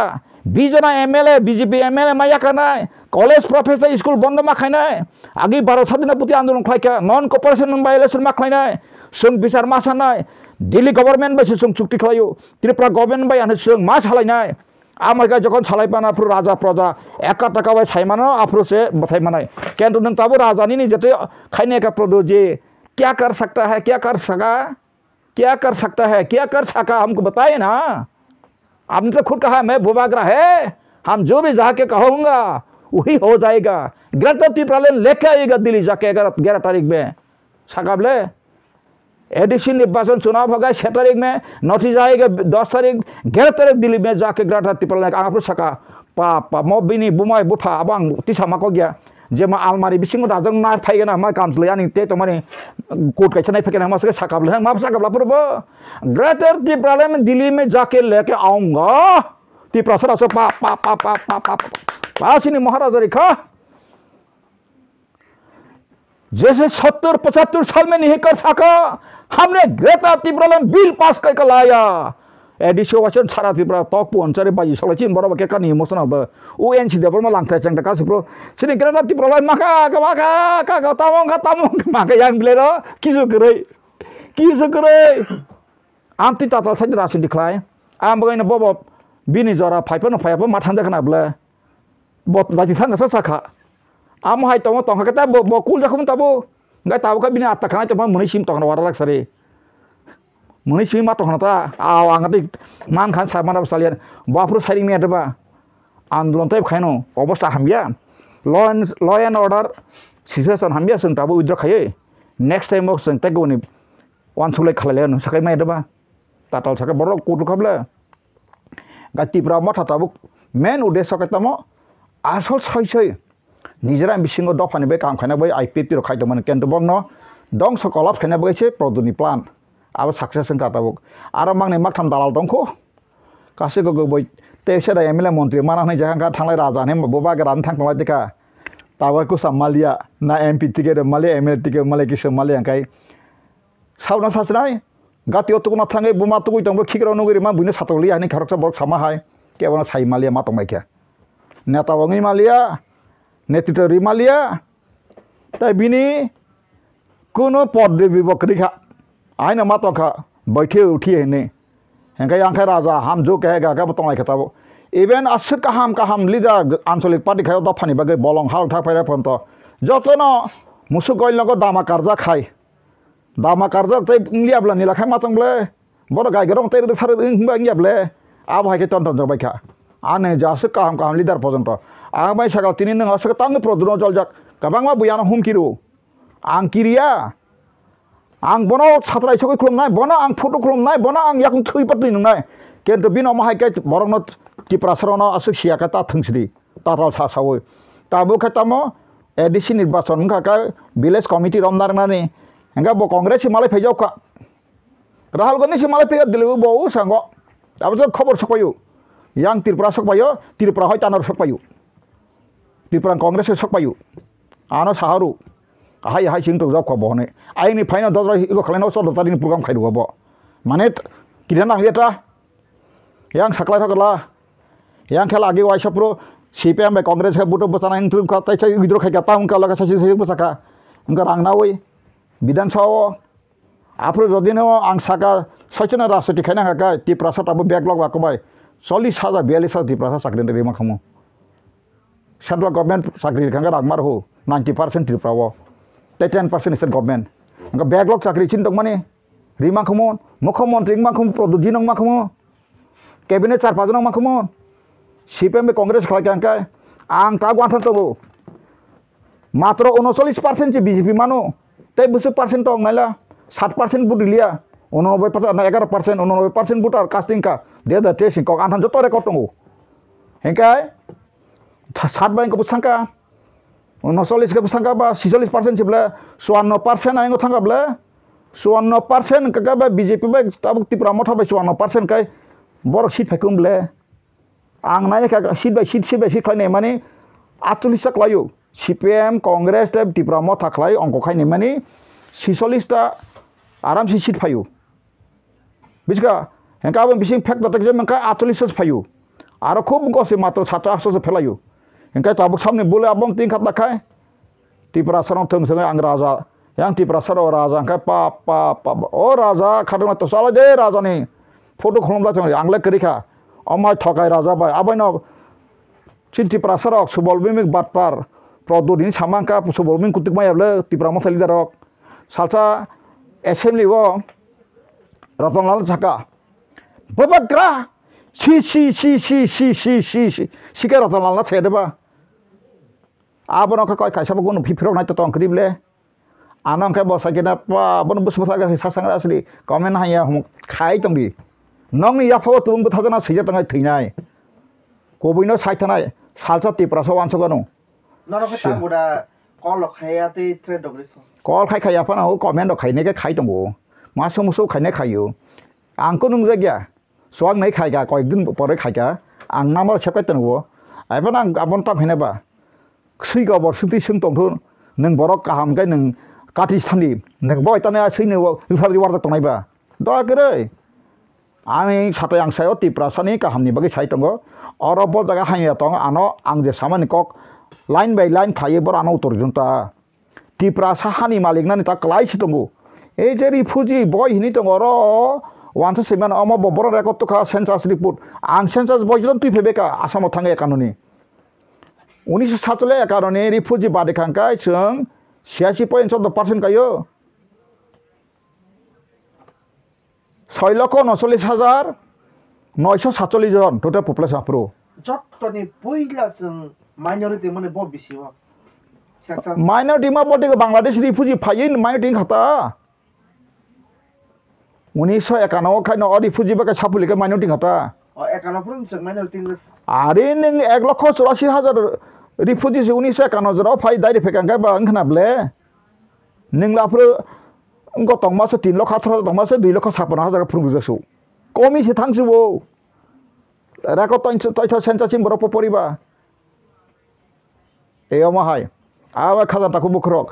बीजना एमएलए बीजेपी एमएलए माया खानाय कॉलेज प्रोफेसर स्कूल बंद मा खानाय आगे भारत स्वाधीन प्रति आंदोलन खायका नन कॉपरेशन वायलेशन मा खानाय जों बिचार मा सानाय दिल्ली गवर्नमेंट बाय जों चुक्ति खालायो त्रिपुरा गवर्नमेंट बाय आनो जों मा सालायनाय आमायका जखन सालायबाना प्र राजा प्रजा एका टाका बाय सायमानो आफ्रोसे बथायमानाय केंद्र नों ताबो राजानि नि जते खायने का प्रदो जे क्या कर सकता है क्या कर सका क्या कर सकता है क्या कर सका हमको बताए ना आपने तो खुद कहा मैं भूभाग्रह है हम जो भी जाके कहूँगा वही हो जाएगा गिरफ्तार त्रिपुरा लेके आएगा दिल्ली जाके 11 तारीख में सकाबले एडीसी निर्वाचन चुनाव होगा 6 तारीख में नतीजा आएगा 10 तारीख 11 तारीख दिल्ली में जाके गिरफ्तार त्रिपुरा आंखो सका पापा मबिनी बुमाय बुफा अबां तिसा माको गया जे मा आलमारी बिसिंग दाजों ना फायगोना मा कामले आनी ते तो माने कोर्ट कैसे नहीं फेंकना मासे सकाबले मा सकाबला पुरबो ग्रेटर त्रिपुरा में दिल्ली में जाके लेके आऊंगा त्रिपुरा सरा सो पा पा पा पा पा पा पासिनी महाराज रेखा जैसे 70-75 साल में नहीं कर सका हमने ग्रेटर त्रिपुरा में बिल पास करके लाया एडिसो वाचन सारा त्रिपुरा तक पहुंचारे बाजी सलाचिन बराबर के कानी इमोशन अब ओएनसी देबर मा लांथाय चंग कासिप्रो सिनि ग्रेटर त्रिपुरा माका माका तामंग माका yang बिलेर किजु गरै Kisa kere. Anti tatal saja rasin diklai. Bagai na bobo bini jora paipa no paipa matan dah kena bela. Bot lagi tang kasa saka. Hai tong kata bo kul dah kamu tabu. Nggak tahu kan bini atak kena cuma munisim tong warak sari. Munisim mah tong nata. Angati mang kan sama na salian. Bapur sari ni ada ba. Andulon type kaino. Obos hambia. Law and order. Situation hambia seng tabu withdraw kaya. Next time mau seng tego ni. Wan sulai khalalian. Sakai mai ada ba. Tatal sakai borok kudu kabla. Gati prama tabu. Men udah sakai tamo. Asal say. Nijera bisingo dop hani be kam khana boy IPT ro khaito man ken to bong no dong sokolap khana boy che produni plan aba success ang katabuk aro mangne mak tham dalal dongko kase go boy te se da MLA montri mana nei jang ka thanglai raja ne boba ga ran thang tolai tika tawa ku samalia na MP ticket male MLA ticket male ki male ang kai sauna sasnai gati otuk na thangai buma tu tong bo khikro no giri ma buine satoli ani kharok sa bor sama hai ke bona sai malia ma tong mai kya neta wangi malia नेतृत्व रिमालिया ताई बिनी कोनो पद विबकरी खा आइना मातो खा बैठे उठी है ने हेंका यांखा राजा हम जो कहेगा का बतंग खताबो इवेन अस काहाम लीडर आंचलिक पार्टी खायो दफानि बागे बलं हाल था पाइरा फन्त जतन मुसु गइल नको दामा कार्जा खाय दामा कार्जा तै इंलियाब्ला निला खाय मातंगले बर गायगरम तै थारे इंबा इंगियाब्ले आब हायके तन जबाय खा आने जास काहाम लीडर पर्यन्त आंबाय सागाल तिनि नों असक तांग प्रदुनो जलजाक गाबांमा बुयाना हमकिरु आं किरिया आं बनो सात्राय सकै खुलुमनाय बनो आं फटो खुलुमनाय बनो आं याकं थुइपतनि नंनाय केन्टु बिनो माहायके बरंनो टिप्रासरनो असक सियाका ता थंसदि ताराल सासावो ताबो खतामो एडिसि निर्वाचन खाका विलेज कमिटि रमनारनानि हेंगा बो कांग्रेस मालाय फैजावका राहुल गांधी से मालाय फैगा दिलु बो सांगो ताबो खबर सकपायो yang Tripura सकपायो Tripura होय तानार सकपायो Tripura कांग्रेस सकपायो आनो साहारु हाय सिंग तो जब खबर हने आइनि फाइना दजरा इको खलाइनो सर तारिनि प्रोग्राम खाइदो बो माने किरा नांगलेटा yang saklai thakala yang खेला आगे वाइसप्रो CPM बे कांग्रेस का बुटो बचाना इन ट्रिप का तैसे विद्रो खाइ का उनका लगा ससी बसाका उनका रांगनावै विधानसभा आफ्रो जदिनो आं साका सचना राष्ट्रपति खाइना का Tripura साताबो बैकलॉग वाकबाय 40,000 42,000 Tripura साख्रिन रेमा खमो सेंट्रल गवर्नमेंट साख्रि खांगा रागमार हो 90% Tripura वो 10% स्टेट गवर्नमेंट उनका बैकलॉग साख्रि चिन दं माने रिमा खमो मुख्यमंत्री मा खमो प्रदुजी नंग मा खमो कैबिनेट चार पाँच नंग मा खमो CPM में कांग्रेस खालाय आं ता गवाथन तो मात्र 39% बीजेपी मानो तै 20% तो नाला 7% बुट लिया 89% ना 11% 89% बुट और कास्टिंग का दे द टेसिंग को आंथन जतो रेकर्ड दंगो हेंकाय 7 बाय को बसंका 39 के बसंका बा 46% छिबला 54% आंगो थांगाबला 54% का बा बीजेपी बा तब Tripura मथा बा 54% काय बर सीट फायकुमले आं नाय का सीट बाय सीट खायनाय माने 48 लायो CPM कांग्रेस ता Tripura मथा खाय अंक खायनाय माने 46 ता आराम से सीट फायो बिसका हेंका बा बिसिं फैक्ट दटक जे मंका 48 फायो आरो खूब गसे मात्र 700 से फेलायो हेंका ताबक सामने बोले आबं तिं खात लाखाय Tripura सरन थों संगे आं राजा yang Tripura सरो राजा का पा ओ राजा खादमा तो साला दे राजा ने फोटो खलमला जों आंले करिखा अमाय थकाय राजा बाय आबायनो Tripura सरो सुबलबिमिक बातपार प्रदुदिन सामांका सुबलबिम कुतिक मायबले Tripura मथालि दारक सालसा एसेम्बली वो रतनलाल छका बबग्रा सी के रतनलाल ना छेदबा आबनो का कायसा बगुन फिफिराव नाय तो अंक्रिबले आनंग के बसा के ना बन बस बसा के सासंग असली कमेन्ट हाया हम खाय तंगि नंग या फाव तुंग बथाजना सैजा तंगाय थैनाय कोबैनो सायथानाय सालसा Tripura सो वानसो गनो नरो के ताबुदा कल खायाते ट्रेड डब्लिस कल खाया फना हो कमेन्ट खायने के खाय दंगो मासो मुसो खायने खायो आंको नों जागिया स्वाग नै खायगा कय दिन परे खायगा आं नामा सेपकाय तंगो आइफान आं गाबन ता खायनाबा खैगा बरसुति सों दंथो नों बरक काहाम गाय नों काति स्थाननि नों बयताने सैनो रिफारि वार्ता तंनायबा दागरे आंनि साथै आं सायाव Tripura सानि काहामनि बागै साय दंगो अरब जागा हाया दं आनो आं जे सामानि कक लाइन बाय लाइन खायो बर आनो उत्तर जुनता Tripura साहानि मालिकनानि ता क्लाइस दंगो এই যে রিফিউজি বয় হিনি দङ र वानसे सेमान अमा बर रेकर्ड तो खा सेंसास रिपोर्ट आं सेंसास बय जन तुइ फेबेका आसामाव थाङो एकाननि 1947 एकाननि रिफिउजी बादे खांखाय जों 86.14% गायो 6,39,947 जन टोटल पपुलेशन आफ्रो जत्तनि पहिला जों माइनरिटी माने ब बिसिवा माइनरिटी मा बटे बांग्लादेश रिफिउजी फायै माइनरिटी खाता 1991 खायनो रिफिउजी बाके सापुलिके माइनरिटी खाता 91 जों माइनरिटी आरे नों 1,84,000 रिफिउजी 1991 जराव फाय डाइरेक्ट फेकांखाय बा खोनाब्ले नों लाफ्रो गतं मासे 3,18,000 दंमासे 2,56,000 फुरगुजसौ कमिसे थांजोबो रेकर्ड तयथ सेन्सासिम बरफ परिबा एयाव माहाय आवा खाजाटाखौ बुख्रक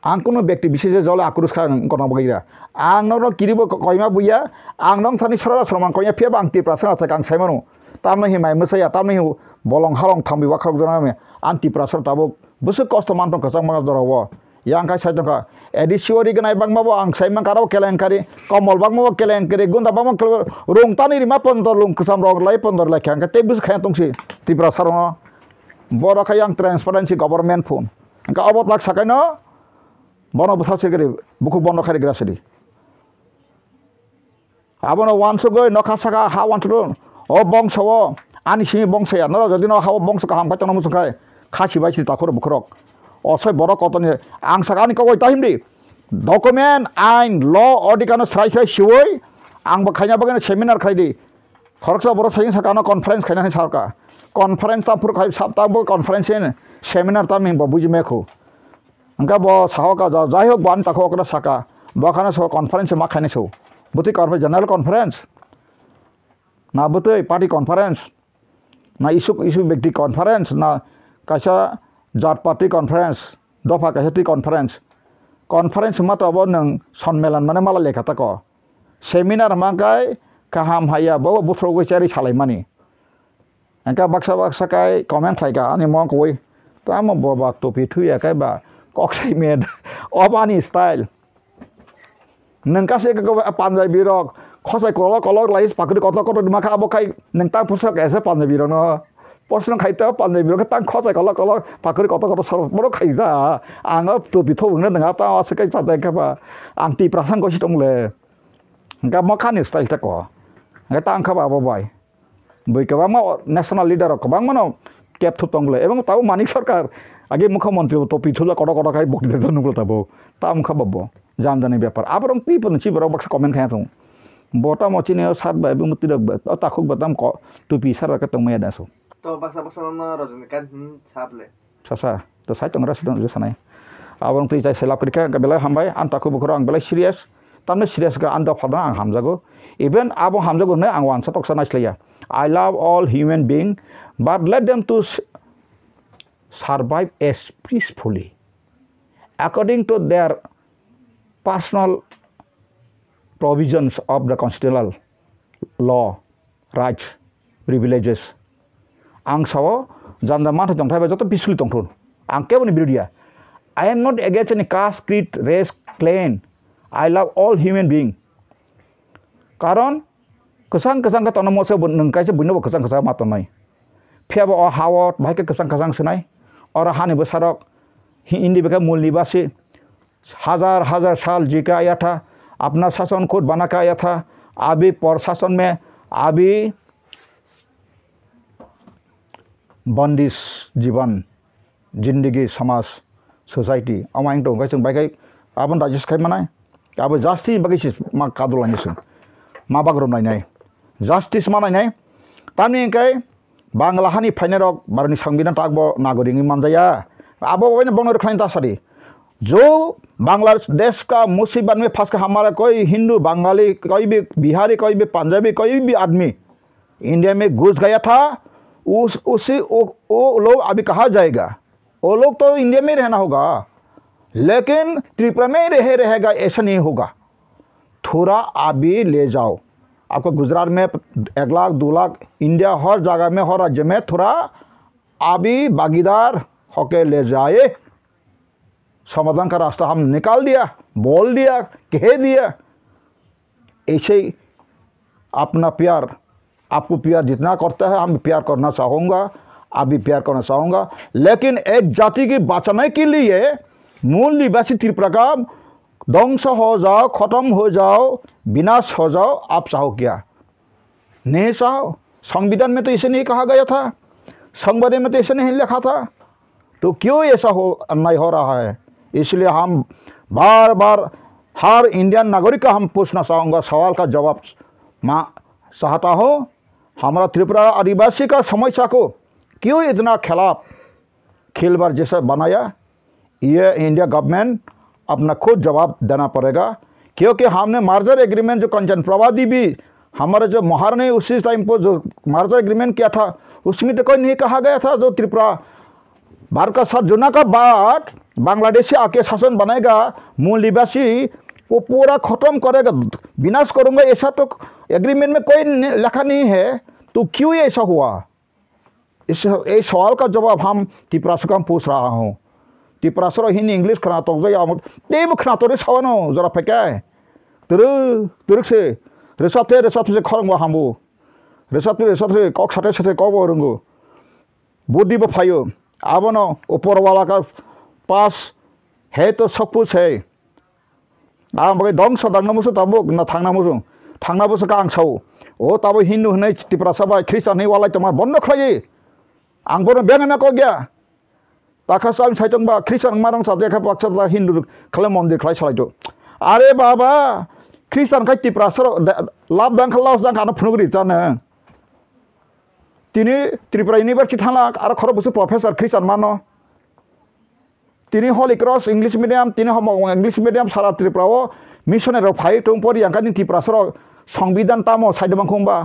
आं कोनो व्यक्ति विशेष जले आक्रोश खां गना बगैरा आं न किरिबो कयमा बुया आं नं थानि सरा समान कयया फेब आं तिप्रासा आसा गां साइमानो तामनो हिमाय मोसाया तामनो बलं हालं थामबि वाखरक जनामे आं तिप्रासा ताबो बुसु कष्ट मानतो कसां मा दरावो यांखाय साइतका एडिसिओरि गनाय बांगमाबो आं साइमा काराव केलेंकारि कमल बांगमाबो केलेंकारि गुन्दा बांगमा रोंतानि रिमा 15 लुं कसाम रग लाई 15 लाई खांका तेबुस खाय तंसि तिप्रासा रङ बरखाय आं ट्रान्सपेरेन्सि गभर्नमेन्ट फोन का अबत लाख साकायनो बन बसा सिगरे बुकु बन्द खारि ग्रासरि आबनो वानसो गय नखा साका हा वानसो ओ बंशो आनि सिनि बंशया न जदि न हा बंश का हां फायतन मुसखाय खासि बायसि ताखर बुखरक असय बर कतनि आं साकानि कगय ताहिमदि डकुमेन्ट आइन ल अर्डिकानो स्राय स्राय सिवै आंबो खायना बगैनो सेमिनार खायदि खरकसा बर साइं साकानो कन्फरेन्स खायनानै सारका कन्फरेन्स ताफुर खाय साबताबो कन्फरेन्स सेमिनार तामिं बुजिमेखौ अंका बो साहका जाय होक बान ताखो ओकरा साका बखाना सो कन्फरेन्स मा खायने सो बुति करबे जनरल कन्फरेन्स ना बुति पार्टी कन्फरेन्स ना इशु व्यक्ति कन्फरेन्स ना कासा जात पार्टी कन्फरेन्स दफा कासा टी कन्फरेन्स मा तब नों सम्मेलन माने माला लेखा तक सेमिनार माकाय काहाम हाया बो बुथ्रो गैचारि सालायमानि अंका बक्सा काय कमेन्ट थायगा अनि म कोइ ताम बबा टोपी थुया काय बा कक्साइ मेड अबानी स्टाइल नंकासे पान्जाबी रक खसाइ कलक लाइस पाकरि कत कत माखा अब खाइ नों ता पुसक एसे पान्जाबी रन पर्सन खाइता पान्जाबी रक ता खसाइ कलक पाकरि कत सर बरो खाइदा आङ टोपी थौनो नङा ता असकै चाजाय खाबा आं ति प्रासां गसि दंले गा मखानि स्टाइल तक गा ता आंखा बाबा बाय बैकबा मा नेशनल लीडर कबां मानो केप थुतंगले एवं ताउ मानिक सरकार आगे मुख्यमंत्री तो पिछुला कड़ा कड़ा खाई बकरी देता नुकल तबो ताम खबबो जान जाने व्यापार आबरम पी पन छि बरक बक्स कमेन्ट खाया थौ बोटा मचिने सात बाय मुति रक ताखुक बताम क तु पिसार का तंग मया दासो तो बक्सा न रजनीकांत साबले सासा तो साइ तंग रसदन जसनाय आबरम तै सेला परिका बेला हामबाय आं ताखु बखर आं बेला सिरियास तामने सिरियास का आन्दा फादा आं हामजागो इभेन आबो हामजागो ने आं वानसा तकसा नाइस्लाया I love all human beings, but let them to survive as peacefully, according to their personal provisions of the constitutional law, rights, privileges. Ang sawo janda mata jong thai ba joto peacefully tong thun. Ang keboni birudia. I am not against any caste, creed, race, clan. I love all human beings. Karon kesang ka tono mo se nengkai se buno kesang matonai phiaba o hawot bhaike kesang senai ora hani besarok Hindi बेका मूल निवासी हजार हजार साल जी का आया था अपना शासन खुद बना के आया था अभी प्रशासन में अभी बंदिश जीवन जिंदगी समाज सोसाइटी अमाइन तो गाइस बाइक आबन राजेश खाय मानाय अब जास्ति बागैस मा कादुलानिस मा बागरम नायनाय जास्टिस मानायनाय तामनि इंकाय बांग्ला हानि फाइनारक भारतनि संविधान तागबो नागरिक मानजाया आबो बने बंगर खाइन तासारी जो बांग्लादेश का मुसीबत में फंस के हमारा कोई हिंदू बंगाली कोई भी बिहारी कोई भी पंजाबी कोई भी आदमी इंडिया में घुस गया था वो लोग अभी कहाँ जाएगा वो लोग तो इंडिया में रहना होगा लेकिन त्रिपुरा में रहेगा ऐसा नहीं होगा थोड़ा अभी ले जाओ आपको गुजरात में 1 लाख 2 लाख इंडिया हर जगह में हर राज्य में थोड़ा अभी भागीदार होके ले जाए समाधान का रास्ता हम निकाल दिया, बोल दिया, कह दिया। ऐसे ही अपना प्यार, आपको प्यार जितना करता है हम प्यार करना चाहूँगा, आप भी प्यार करना चाहूँगा। लेकिन एक जाति की बचाने के लिए मूल निवासी त्रिपुरा का ध्वंस हो जाओ, खत्म हो जाओ, विनाश हो जाओ, आप चाहो क्या? नहीं चाहो। संविधान में तो ऐसे नहीं कहा गया था, संविधान में तो ऐसे नहीं लिखा था, तो क्यों ऐसा हो अन्याय हो रहा है? इसलिए हम बार बार हर इंडियन नागरिक का हम पूछना चाहूँगा, सवाल का जवाब चाहता हूँ। हमारा त्रिपुरा आदिवासी का समस्या को क्यों इतना खिलाफ खिलवाड़ जैसा बनाया? ये इंडिया गवर्नमेंट अपना खुद जवाब देना पड़ेगा, क्योंकि हमने मार्जर एग्रीमेंट जो कंचन प्रवादी भी हमारे जो महारानी उसी टाइम पर जो मार्जर एग्रीमेंट किया था, उसमें तो कोई नहीं कहा गया था जो त्रिपुरा भारत का साथ जुड़ने का बाद बांग्लादेश से आके शासन बनेगा, मूल निवासी वो पूरा खत्म करेगा, विनाश करूँगा, ऐसा तो एग्रीमेंट में कोई लिखा नहीं है। तो क्यों ऐसा हुआ? इस सवाल का जवाब हम त्रिपुरा से पूछ रहा हूँ। त्रिपुरा से हिंदी इंग्लिश खना तो तेब खना तो सावनो जरा फेंका है तुरुक से रेसाते से खरंगो हमबो रेसाते कक साथे कब रोंगो बुद्धि भी फायो आबनो ऊपर वाला का पास है तो सब कुछ है। आम दं सदांना मुसु तब ना थांना मुसु का आं सौ ओ तब हिंदू होने त्रिपुरा सभा ख्रिस्टान नहीं वाला तुम्हारा बंद खाई आंबो बेंग में को गया ताका साम साइतंबा ख्रिस्टान मारं साथे का पक्ष हिंदू खले मंदिर खाई सालाइदो अरे बाबा ख्रिस्टान का त्रिपुरा सर लाभ दां खलास दां खाना फुनुगरी जाने तिनी त्रिपुरा यूनिवर्सिटी थाना आरो खर बुसु प्रोफेसर ख्रिस्टान मानो तिनी हली क्रॉस इंग्लिश मीडियम तिनी हम इंग्लिश मीडियम सारा त्रिपुरा मिशनर फाइ टोंपरि यांकानि त्रिपुरा सर संविधान तामो साइदबांखोंबा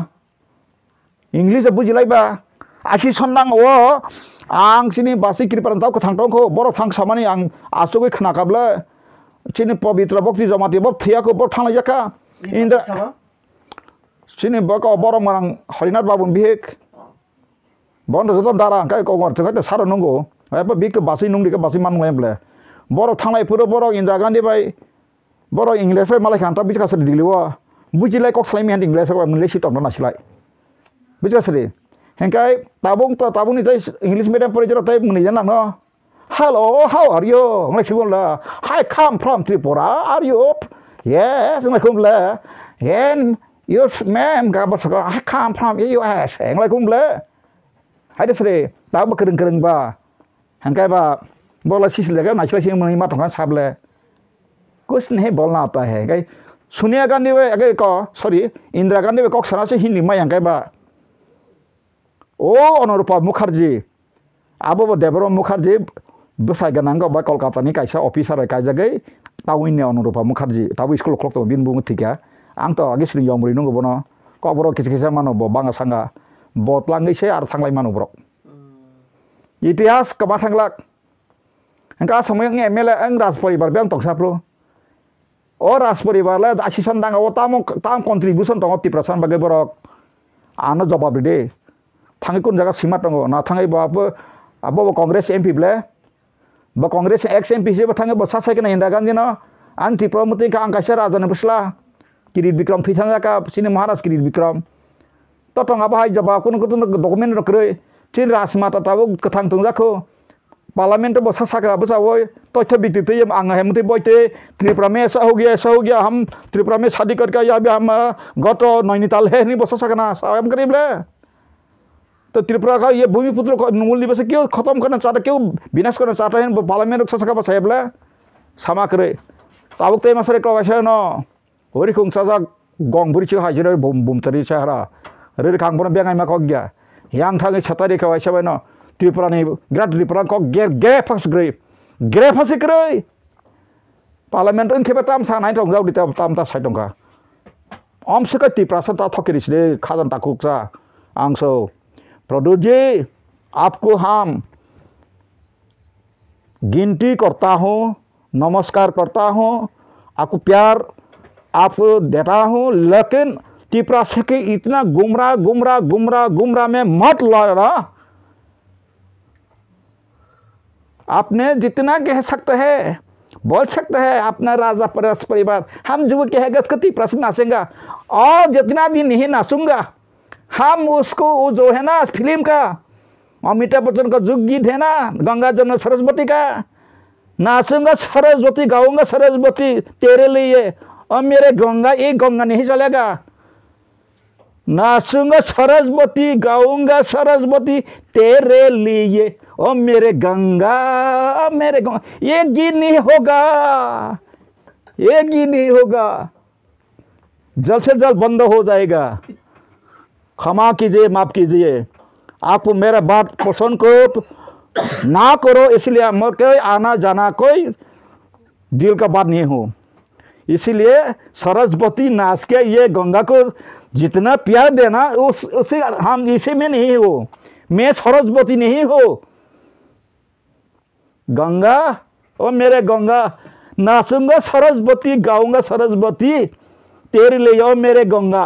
इंग्लिश बुजिलाइबा आसि सन्दां ओ आं सिनि बासि कृपान ताव थांथंखौ बर थां सामानि आं आसुगै खोनाकाब्ला सिनि पवित्र भक्ति जमाति बब थैयाखौ बर थांनाय जाका इंद्र सिनि बक बर मां हरिनाथ बाबु बिहेक बन्द जतन दारा काय कवर थै सारो नंगौ एबा बिक बासि नंगि बासि मान नयब्ले बर थांनाय पुरो बर इंदिरा गांधी बाय बर इंग्लिश मालाय खान्ता बिकास दिलिवा बुजिलाय कक सलाय मेन इंग्लिश मोनले सिटम नासिलाय बिकासरि हेंकाय ताबुं नि इंग्लिश मीडियम परिजर तै मुनि जाना न हेलो हाउ आर यू मैं सिबोला I come from Tripura are you yes मैं कुमले एंड यू मैम का बस आई कम फ्रॉम यूएस मैं कुमले हाय दसरे ताबो करं बा हेंकाय बा बोला सिसले नासिलाय सिं मुनि माथंगा साबले कुछ नहीं बोलना आता है कई सोनिया गांधी वे अगे को सॉरी इंदिरा गांधी वे कक सना से हिंदी माय अंकाय बा ओ अनुरूपा मुखर्जी आबो देवरो मुखर्जी बसाय गनांगो बा कोलकाता नि कायसा ऑफिसर कायजागै ताविन अनुरूपा मुखर्जी ताबो स्कुल क्लक तो बिन बुंग थिका आं तो आगे स्रि यमरि नंगो बनो कबरो किछ मानो बांगा सांगा बतलांगैसे आर थांलाय मानो ब्रक इतिहास कमा थांलाक अंका समय एमएलए आं राज परिवार बें तंसाप्रो ओ राज परिवार ला आसिसन दांगा ओ ताम कंट्रीब्यूशन दङ त्रिपुरा बागै बरक आनो जवाब दे थाङै कोन जागा सीमा दङ ना थाङै बाबो आबो कांग्रेस एमपी ब्ले बा कांग्रेस एक्स एमपी से थाङै बसा साइकन इंदिरा गांधी न आन त्रिपुरा मते का आंकासे राजाने बसला किरीट विक्रम थैथाङा का सिने महाराज किरीट विक्रम तो तंगा बाहाय जबा कोन डकुमेन्ट रक्रै चिन राजमाता ताबो कथां तंजाखौ पार्लियामेंट बसा साकरा बसावो तथ्य बिक्री आंगा हेमते बोइते त्रिपुरा में ऐसा हो गया हम त्रिपुरा में शादी करके आया भी हमारा गत नैनीताल है नहीं बसा सकना साम करीबले तो त्रिपुरा का ये भूमिपुत्र को मूल निवास क्यों खत्म करना चाहता क्यों विनाश करना चाहता है पार्लियामेंट सका बसायब्ले सामा करे ताबुक ते मासरे कवासे न हरि खुंसा गं बुरि छ हाजिर बुमतरी सहरा रे खांबन बेंगाय मा गया yang थाङै छतारि कवासे न त्रिपुरा ने ग्राट त्रिपुरा को गे फस ग्रे फस ग्रे पार्लियामेंट उनके ताम सानाय दं जाउ दिता ताम ता साइ दंका अमसे का त्रिपुरा सा ता थकेरिस दे खाजन ताकुकसा आंसो प्रदूत जी आपको हम गिनती करता हूँ नमस्कार करता हूँ आपको प्यार आपको देता हूँ लेकिन त्रिपुरा से के इतना गुमराह में मत लड़ा आपने जितना कह सकते हैं बोल सकता है अपना राजा परस परिवार, हम जो कहेगा उसको तिपरा से नाचेंगे और जितना दिन नहीं नाचूंगा हम उसको, वो जो है ना फिल्म का अमिताभ बच्चन का जो गीत है ना गंगा जमुना सरस्वती का, नाचूंगा सरस्वती गाऊंगा सरस्वती तेरे लिए और मेरे गंगा, एक गंगा नहीं चलेगा। नाचूंगा सरस्वती गाऊंगा सरस्वती तेरे लिए ओ मेरे गंगा मेरे गंगा, ये गीत नहीं होगा, ये गीत नहीं होगा, जल्द से जल्द बंद हो जाएगा। क्षमा कीजिए, माफ कीजिए, आपको मेरा बात पसंद को ना करो इसलिए कोई आना जाना कोई दिल का बात नहीं हो। इसीलिए सरस्वती नाच के ये गंगा को जितना प्यार देना उसे हम इसी में नहीं हो, मैं सरस्वती नहीं हो। गंगा ओ मेरे गंगा, नाचूंगा सरस्वती गाऊंगा सरस्वती तेरे लिए ओ मेरे गंगा।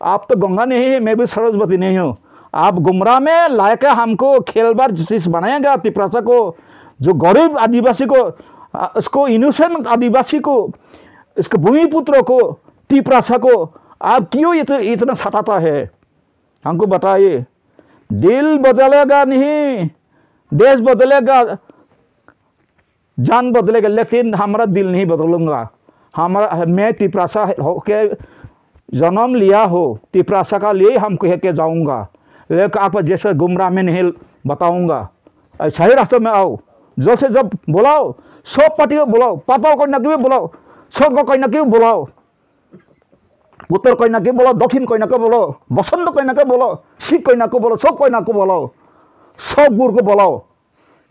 आप तो गंगा नहीं है, मैं भी सरस्वती नहीं हूँ। आप गुमराह में लायका हमको खेलबार चीज बनाएगा तिपरासा को, जो गरीब आदिवासी को, इसको इनोसेंट आदिवासी को, इसके भूमिपुत्र को, तिपरासा को आप क्यों इतना सताता है? हमको बताइए। दिल बदलेगा नहीं, देश बदलेगा, जान बदलेगा, लेकिन हमारा दिल नहीं बदलूंगा। हमारा, मैं तिपरासा होके जन्म लिया हो, तिपरासा का लिए हम कह के जाऊंगा, लेकिन आप जैसे गुमराह में नहीं बताऊंगा। सही रास्ते में आओ, जो से जब बुलाओ सब पार्टी को बुलाओ, पापा को ना क्यों बुलाओ, सब को कोई ना क्यों बुलाओ, उत्तर कोई ना क्यों बोलो, दक्षिण कोई ना क्यों बोलो, बसंत कोई ना क्यों बोलो, सिख कोई ना क्यों बोलो, सब कोई ना क्यों बोलाओ, सब गुर को बुलाओ,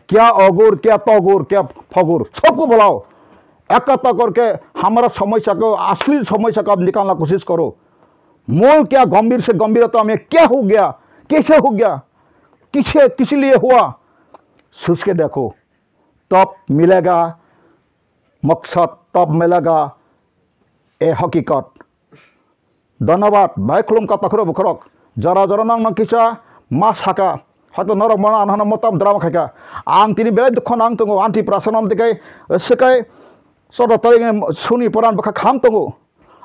क्या अगुर क्या तगुर क्या फगुर सबको बुलाओ, एकत्र करके हमारा समस्या को, असली समस्या को आप निकालना कोशिश करो। मूल क्या गंभीर से गंभीरता में क्या हो गया, कैसे हो गया, किस लिए हुआ, सोच के देखो, तब मिलेगा मकसद, तब मिलेगा ए हकीकत। धन्यवाद भाई खुलुम का तखरो बुखरक जरा जरा नांग किसा मा साका हयतो नरक मना आनहाना मतम द्रामा खायका आं तिनि बेलाय दुख नांग तंगो आंति प्रासनम दिखाय सिखाय सदतरिंग सुनि पुरान बखा खाम तंगो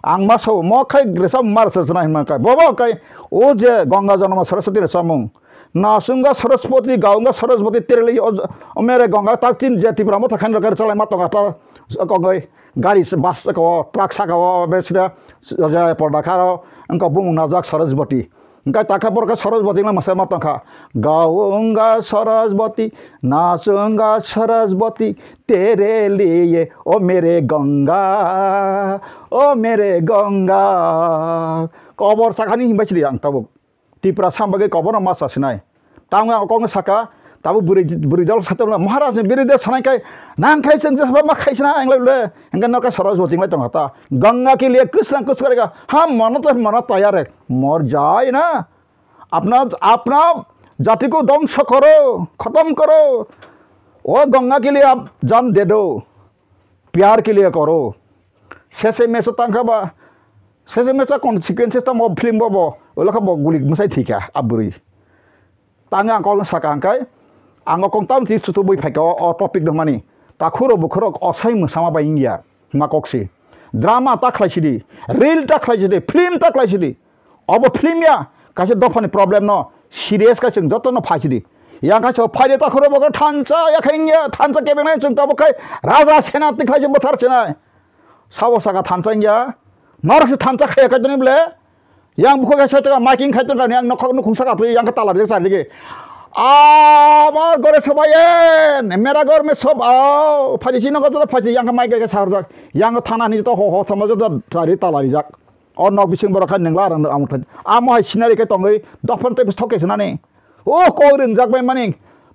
आं मासौ म खाय ग्रेसा मार सजना हिमा खाय बाबा खाय ओ जे गंगा जनमा सरस्वती रे सामुं नाचूंगा सरस्वती गाऊंगा सरस्वती तेरे लिए मेरे गंगा ताक तीन जेति ब्राह्मण थाखान रकर चलाय मा तंगा कगय गाड़ी से बस को ट्रक साका बेसिदा जाय पर्दा खारो अंका बुंग नाजाक सरस्वती अंका ताका परका सरस्वती ना मसे मा तंखा गाऊंगा सरस्वती नाचूंगा सरस्वती तेरे लिए ओ मेरे गंगा कबर साखानी हिमबायसि आं ताबो तिपरा सामबागे कबर मा सासिनाय तांगा अकंग साका ताबो बुरी दल सातला महाराज बिरिदे सनायखाय नांखाय जों जसबा मा खायसना आंलायले अंगा नका सरस्वती ला तंगाता गंगा के लिए कृष्ण कुछ करेगा हम मना तैयार है मर जाए ना अपना जाति को ध्वंस करो खत्म करो ओ गंगा के लिए आप जान दे दो प्यार के लिए करो शेषे में से तंगाबा शेषे में से कॉन्सिक्वेंसेस तम फिल्म बबो ओलखा गुली मुसाय ठीका आबुरी तांगा कौन साकांकाय आंगो कंताम ती सुतु बुई फाइका अ टपिक दमानि ताखुरो बुखुरो असाय मुसामा बाइंगिया माकक्सि ड्रामा ताखलायसिदि रील ताखलायसिदि फिल्म ताखलायसिदि अब फिल्म या कासे दफानि प्रॉब्लम न सीरियस का जों जतन फायसिदि या कासे फायदे ताखुरो बगर थानसा याखैंगिया थानसा केबेनाय जों तबखाय राजा सेना तिखलायसि बथार सेनाय सावसागा थानसांगिया Narse थानसा खायका दनिब्ले yang buku kasih tu kan making kaitan kan yang nak nukungsa kat yang ketalar je sahari ke, amar gore sebayen, mera gore में सब आओ फाजी ना कतो फाजी yang माइक के सार जाक yang थाना नि तो हो समझ तो सारी तालारी जाक और नक बिसिंग बरखा नंगला रंग आमुथ आमो हाय सिनारी के तंगै दफन ते थके सनाने ओ कोरिन जाक बाय माने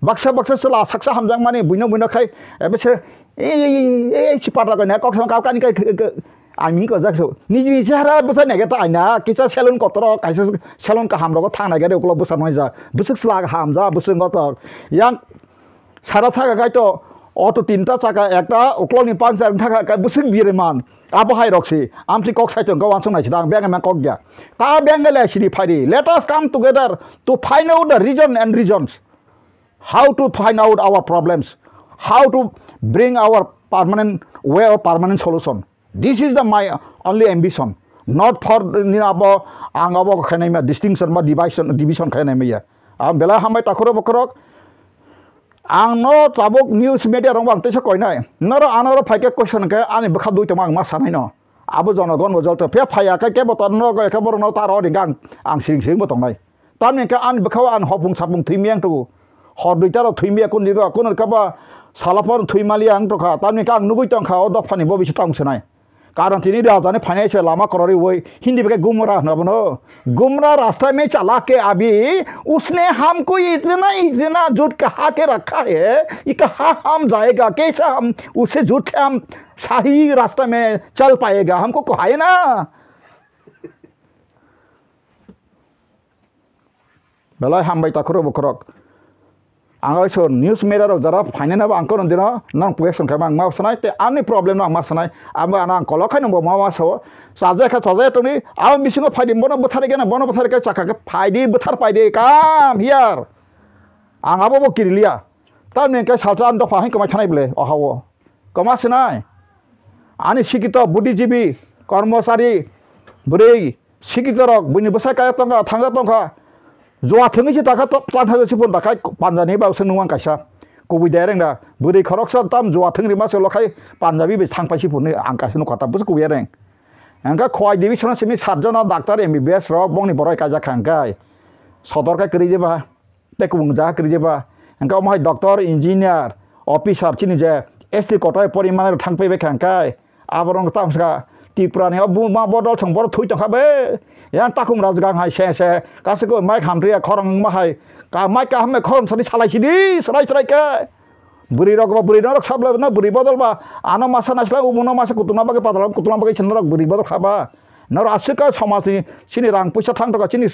बक्सा सला सक्सा हमजां माने बुइनो खाय एबेसे ए सिपाटा गने कक्समा काकानि के आमिं को जाक्सो निजि सारा बसा नेगे ता आइना किसा सेलुन कतर काइसा सेलुन का हमरगो थांना गेरे ओकलो बसा नय जा बुसुक स्लाग हामजा बुसुंग गत यां सारा थागा गायतो अटो तीनटा चाका एकटा ओकलोनि पांचार थागा का बुसुक बिरेमान आबो हाय रक्सि आमति कक साइतो गवान संनायसि दां बेंग मा कक गया ता बेंगले सिनि फाइदि let us come together to find out the reason and reasons how to find out our problems how to bring our permanent way of permanent solution. This is the my only ambition. Not for abo ang abo khainai ma distinction ma division khainai ma ya. Am bela hamai takoro bokrok ang no tabuk news media rong bang tesa koinai. Noro anoro phaike question ke ani bakha dui tamang ma sanai no. Abo jonogon bo jolte phe phaya ke boton no ke bor no taro dingang ang sing botong nai. Tan me ke an bakha an hopung sapung thimiang tu. Hor duita ro thimia kun digo kun ka ba salapon thimali ang to kha tan me ka ang nugui tong kha odo phani bo bisu tong sanai. कारण तिनी राजा ने financial Lama Karori वही हिंदी में गुमराह न बनो गुमराह रास्ते में चला के अभी उसने हमको इतना इतना झूठ कहा के रखा है ये कहा हम जाएगा कैसा हम उससे झूठ से हम सही रास्ते में चल पाएगा हमको कहा है ना बेला हम भाई तकरो बकरक आंगा सो न्यूज़ मेरा रो जरा फाइनेंस अब अंको नंदिनो नंग क्वेश्चन का मांग माव सनाय ते आनी प्रॉब्लम ना माव सनाय अब आना कल खाइ नंगो मावा सो साजे खा साजे तोनी आव बिसिंगो फाइदि बनो बथारे गेना बनो बथारे के चाका के फाइदि बथार पाइदे काम हियर आंगाबो बो किरिलिया ताने के सालचा अन दफा हाइ कमाय थानाय बले अहावो कमा सनाय आनी शिक्षित बुद्धिजीवी कर्मचारी बुरै शिक्षित रक बुनि बसाय का तंगा थांगा तंगा जवा थंगै से ताका प्लान हाजो सिपन दाखाय पांजाबी बावसो नुवां कायसा कोबि दायरें दा बुरै खरकसा ताम जवा थंगरि मासो लखाय पांजाबी बे थांपासि फुनो आं कासनो खता बस कोबि रें आंगा खय डिविसन सिमि 7 जन डाक्टर एमबीबीएस रक बंगनि बराय काजा खांगाय सदर का करि जेबा ते कुंग जा करि जेबा आंगा माय डॉक्टर इंजीनियर ऑफिसर चिनि जे एसटी कोटाय परिमाण थांफैबाय खांगाय आबरंग तामसा त्रिपुरानि बुमा बदल संबर थुइ तखाबे यान ताकुम राजगां हाय से गासैखौ माइ खामद्रिया खरं माहाय का माइ का हम खरं सनि सालायसिदि सराय के बुरि रगबा बुरि नरक साबला ना बुरि बदलबा आनो मासा नासला उमुनो मासा कुतुना बागे पातला कुतुना बागे चनरक बुरि बदल खाबा नर आसुका समाजनि सिनि रां पैसा थांथका सिनि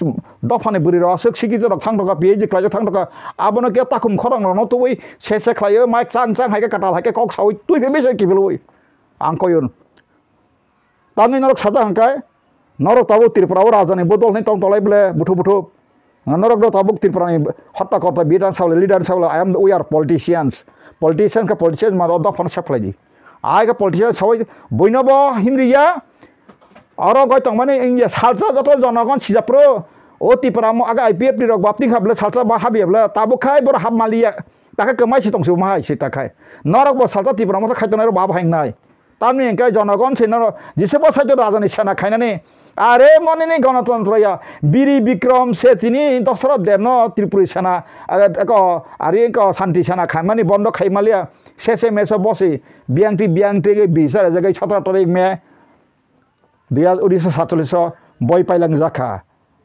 दफानि बुरि र आसुक सिगिज रक थांथका पीएचडी क्लास थांथका आबनो के ताकुम खरं न तुइ से खायो माइ चां हायके काटाल हायके कक सावै तुइ बेसे किबलुइ आं कयन तानि नरक साजा हंकाय नरक ताबो त्रिपुरा राजानि बदल नै तंग तलाय बले बुथु नरक दो ताबुक त्रिपुरानि हत्ता करता बिदान सावले लीडर सावले I am we are politicians का पॉलिटिशियंस मारो द फन सप्लाई दी आय का पॉलिटिशियन सबै बयनबो हिमरिया और गय तंग माने इंडिया सालसा जत जनगण सिजाप्रो ओ त्रिपुरा म आगा आईपीएफ नि रक बापनि खाबले सालसा बा हाबियबले ताबो खाय बर हाब मालिया ताका कमाय सितंसु माहाय सिताखाय नरक बो सालसा त्रिपुरा म खायतनाय बाब हायनाय तामनि एंकाय जनगण से नर जिसेबो साइतो राजानि सेना खायनानि अरे मने गणतंत्र या बीरी विक्रम से तिनी दशरथ देव न त्रिपुरी सेना अरे शांति सेना खामानी बंद खाइमालिया से मेसो बसे बियांटी बिसार जगह 17 तारिख में 1947 बय पाइलां जाखा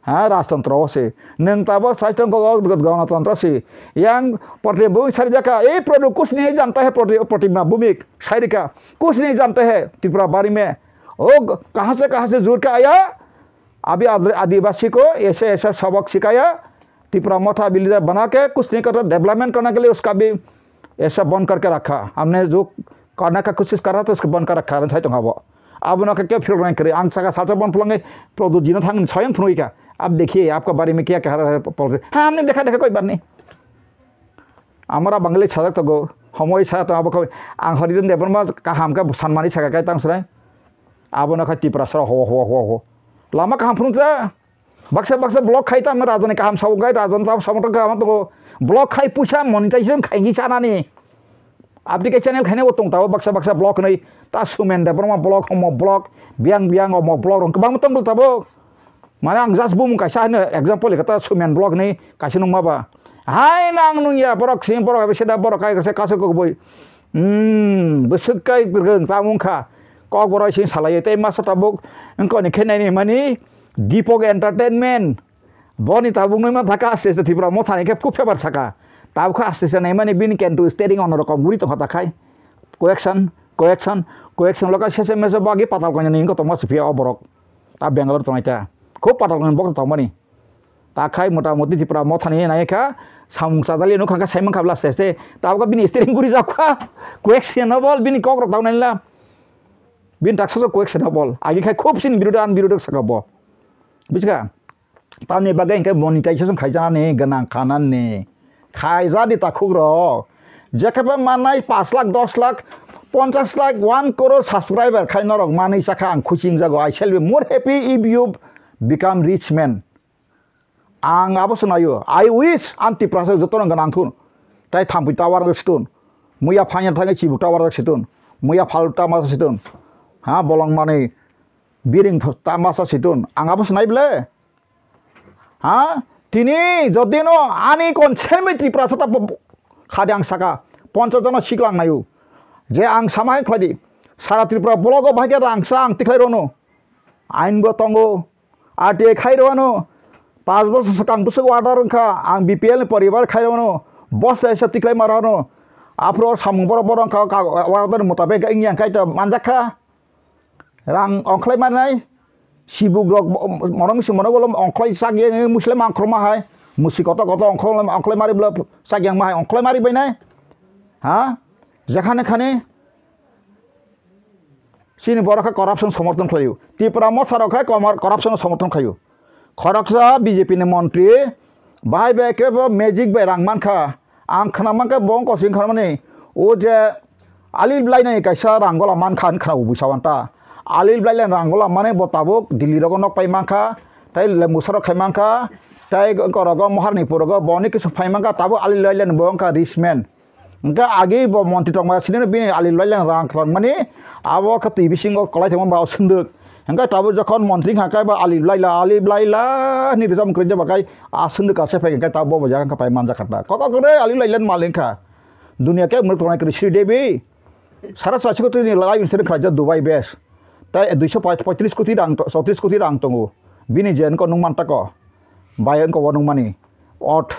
हाँ राजतंत्र से नंताबो साइतो गणतंत्र से yang प्रतिबंध सारी जाका ए प्रोडक्ट कुछ नहीं जानता है प्रतिमा भूमिक सारिका कुछ नहीं जानते हैं त्रिपुरा बारी में ओ कहाँ से जुड़ के आया अभी आदिवासी को ऐसे सबक सिखाया त्रिपुरा मोटा बिल्डर बना के कुछ नहीं करता डेवलपमेंट करने के लिए उसका भी ऐसा बंद करके रखा हमने जो करने का कोशिश कर रहा था उसको बंद कर रखा है तो अब ना क्या फिर नहीं करे आंग सका साथ बंद फुलेंगे प्रोडक्ट जीना था स्वयं फुनोई का अब देखिए आपका बारे में क्या कह रहा है हाँ हमने देखा कोई बात नहीं हमारा बंगले छाक तो गो हम तो अब आं हरिजन देवन हम का सानमानी छाका तंगसराय अब ना त्रिपुरा सर हो लामा कहाँ फुनता बक्सा ब्लॉक खाई तम राजन काम सब गाय राजन समर्थन काम तो ब्लॉक खाई पूछा मोनिटाइजेशन खाई चानानी आपनी के चैनल खाने वो तंगता बक्सा ब्लॉक नहीं ता सुमेन देवन ब्लॉक हम ब्लॉक बियांग हम ब्लॉक रंग गोबां तंग बोलताबो माने आं जास्ट बुम कायसा होनो एग्जांपल लेखा सुमेन ब्लॉक नहीं कायसा नंमाबा हाय नां नुया बरक सिं बरक बेसेदा बरक कायसे कासको बय बसुकाय बिरगं तामुंखा कक बरय सिं सालायो ते मासा ताबुक अंको नि खेनायनि माने दीपक एंटरटेनमेंट बनि ताबुक नै मा थाका आसे त्रिपुरा म थाने के फेवर साका ताबखा आसे नै माने बिन कैन टू स्टेरिंग अन रकम गुरि तो थाखाय कोएक्शन लका सेसे मेसे बागी पाताल कने नि को मसफिया अबरक ता बेंगलोर तनाइता खूब पाताल कने बक तमनि ताखाय मोटामोटी त्रिपुरा म थाने नायका सामुंसा जाले नु खाका साइमन खाबला सेसे ताबका बिन स्टेरिंग गुरि जाखा कोएक्शनेबल बिन कक रक दावनाइला बिन टाक्सो कोएक्शनेबल आगे खाय खूब सिन बिरुद सकाबो बिचका तामनि बागे इनके मोनेटाइजेशन खायजानाने गनां खानाने खायजादि ताखुग्र जेखेबा मानाय 5 lakh 10 lakh 50 lakh 1 crore subscriber khai norok manei saka ang khuching jago I shall be more happy if you become rich man ang abo sunayo I wish anti prasa jotorang ganangthun tai thampi tawar gstun muya phanya thangai chibu tawar gstun muya phalta masa situn ha bolong mane biring tamasa situn ang abo sunai ble ha tini jodino ani kon chelmeti prasa ta khadang saka 50 jona siklang nayu je ang samai khladi sara tripura blogo bhagia ang sang tiklai rono ain bo tongo ate khai rono 5 বছর sakang busuk order angka ang BPL paribar khai rono bos esa tiklai marano apro samung boro boro angka order mutabek ingyan kai ta manjakha rang ongklai manai sibuk rok morong simono golom ongklai sagyang muslim angkroma hai musikoto koto ongklai mari bla sagyang mai ongklai mari bainai ha যেখানে খানে sini boraka corruption সমর্থন খাইও Tripura মছারখায় corruption সমর্থন খাইও খরকসা BJP নে মন্ত্রী by Bheke magic বে রাংমানখা আং খানামাকে বং কসিং খানামানে ও যে আলিল ব্লাইনাই কাইসা রাঙ্গলা মান খান খানা বুসাওয়ান্তা আলিল ব্লাইলান রাঙ্গলা মানে বতাবক দিল্লি রগ নক পাইমানখা তাই মুসারক খাইমানখা তাই করগ মহারনি পুরগ বনি কিছু ফাইমানখা তাবো আলিল ব্লাইলান বংকা Richman Engka agi bo monti tong ma sini bini alil lain rang klan mani abo ka TV singo kolai thong ba sunduk engka tabu jokon montri ngakai ba alil laila ni rizam kerja bakai asunduk ka sepe engka tabu ba jangan ka pai manja kata kok kore alil lailan malingka dunia ke menurut orang Sri Devi syarat saksi ko tu ni live insurance kerja Dubai base tai 235 koti rang 130 koti rang tongo bini jen ko nung manta ko bayan ko wanung mani ot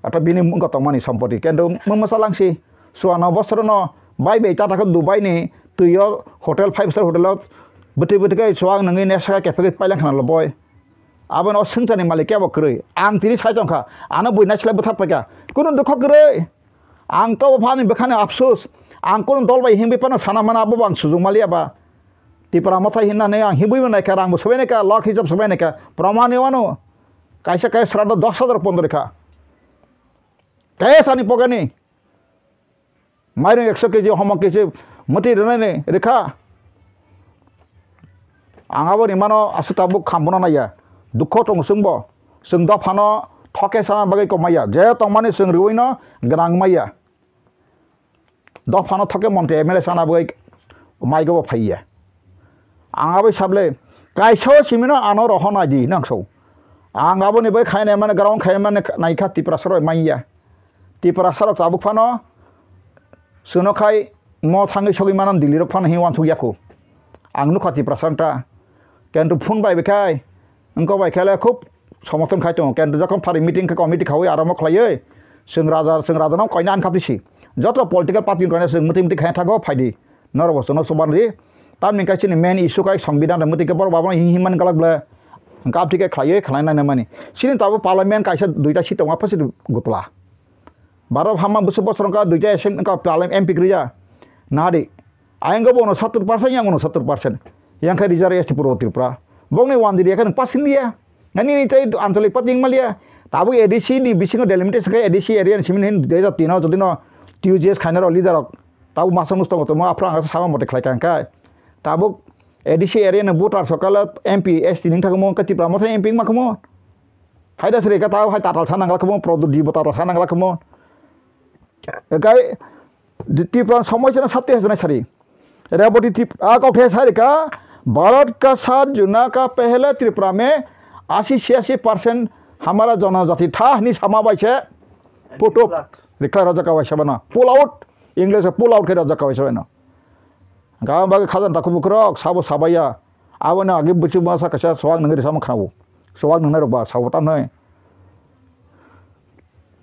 atau bini mungko tongmani sampoti kendo memasalang si suana bosrono bai be tata ko Dubai ni tuyo hotel 5-star hotel beti kai suang nangi nesa cafe pailang khana loboy abon osungtani malik ya bokroi ang tini sai tongkha ana buina chile bothat paka kunun dukho kroi ang to phani bekhane afsus ang kunun dol bai himbi pano sana mana abo bang sujung malia ba tipra motha hinna ne ang himbi na ka rang bo sobe ne ka lok hijab sobe ne ka pramani wano kaisa kai srado 10000 15 ka Kaisa ni pogani, main 100 kg homo kg mati rene ne rekha. Angabo ni mano asutabu khambona na ya, dukho tong sungbo, sungda phano thoke sana bagai komaya, je tong mani sung ruino grang maya. Do phano thoke monte MLA sana bagai mai go phaiya. Angabo sable kaisa simino ano rohona di nangso. Angabo ni bagai khaine mane garong khaine mane naikha tiprasro maiya. Tipra sarok tabuk fano sunokai mo thangi sogi manam dili rok fano hiwan thugiaku angnu khati prasanta kentu phun bai bekai engko bai khale খুব সমর্থন খাইতো kentu যখন ফারি meeting কে committee খাওই আরাম খলাইয়ে sung raja nam koinan khapisi joto political party koina sung muti khai thago phaidi norbosono sobanri tam ninkai chini main issue kai সংবিধান muti ke bor babon himan galak bla ngap tike khlaiye khlaina na mani sini tabu parliament kaisa duita seat tonga phasi gutla Baro hama busu bosron ka duita SM ka paling MP kerja. Nadi. Aing bono 70% yang bono 70%. Yang ka rizar ST Puro Tripura. Bong ni wan dia kan pasin dia. Ngani ni tai antolik pating malia. Tabu ADC di bisingo delimitation ka ADC area simin deja tino jodino TUGS khainer leader. Tabu masa musto to ma afra asa sama mote khlai kan ka. Tabu ADC area na voter sokala MP ST ning thakmo ka Tripura motha MP ma khmo. Haida sre ka tahu hai tatal sanang la khmo product di botal sanang la khmo. Kai Tripura समय से सत्य है सरी रेबोटी आका उठे सारी का भारत का 7 जून का पहले त्रिपुरा में 80-86% हमारा जनजाति था नि समावेश है फोटो रिक्ला राजा का वैसा बना pull out English pull out के राजा का वैसा बना गांव बागे खाजन ताकु बुकरक साबो साबाया आवना आगे बुचु मासा कसा सवाग नंगरि साम खानाबो सवाग नंगै रबा सावता नै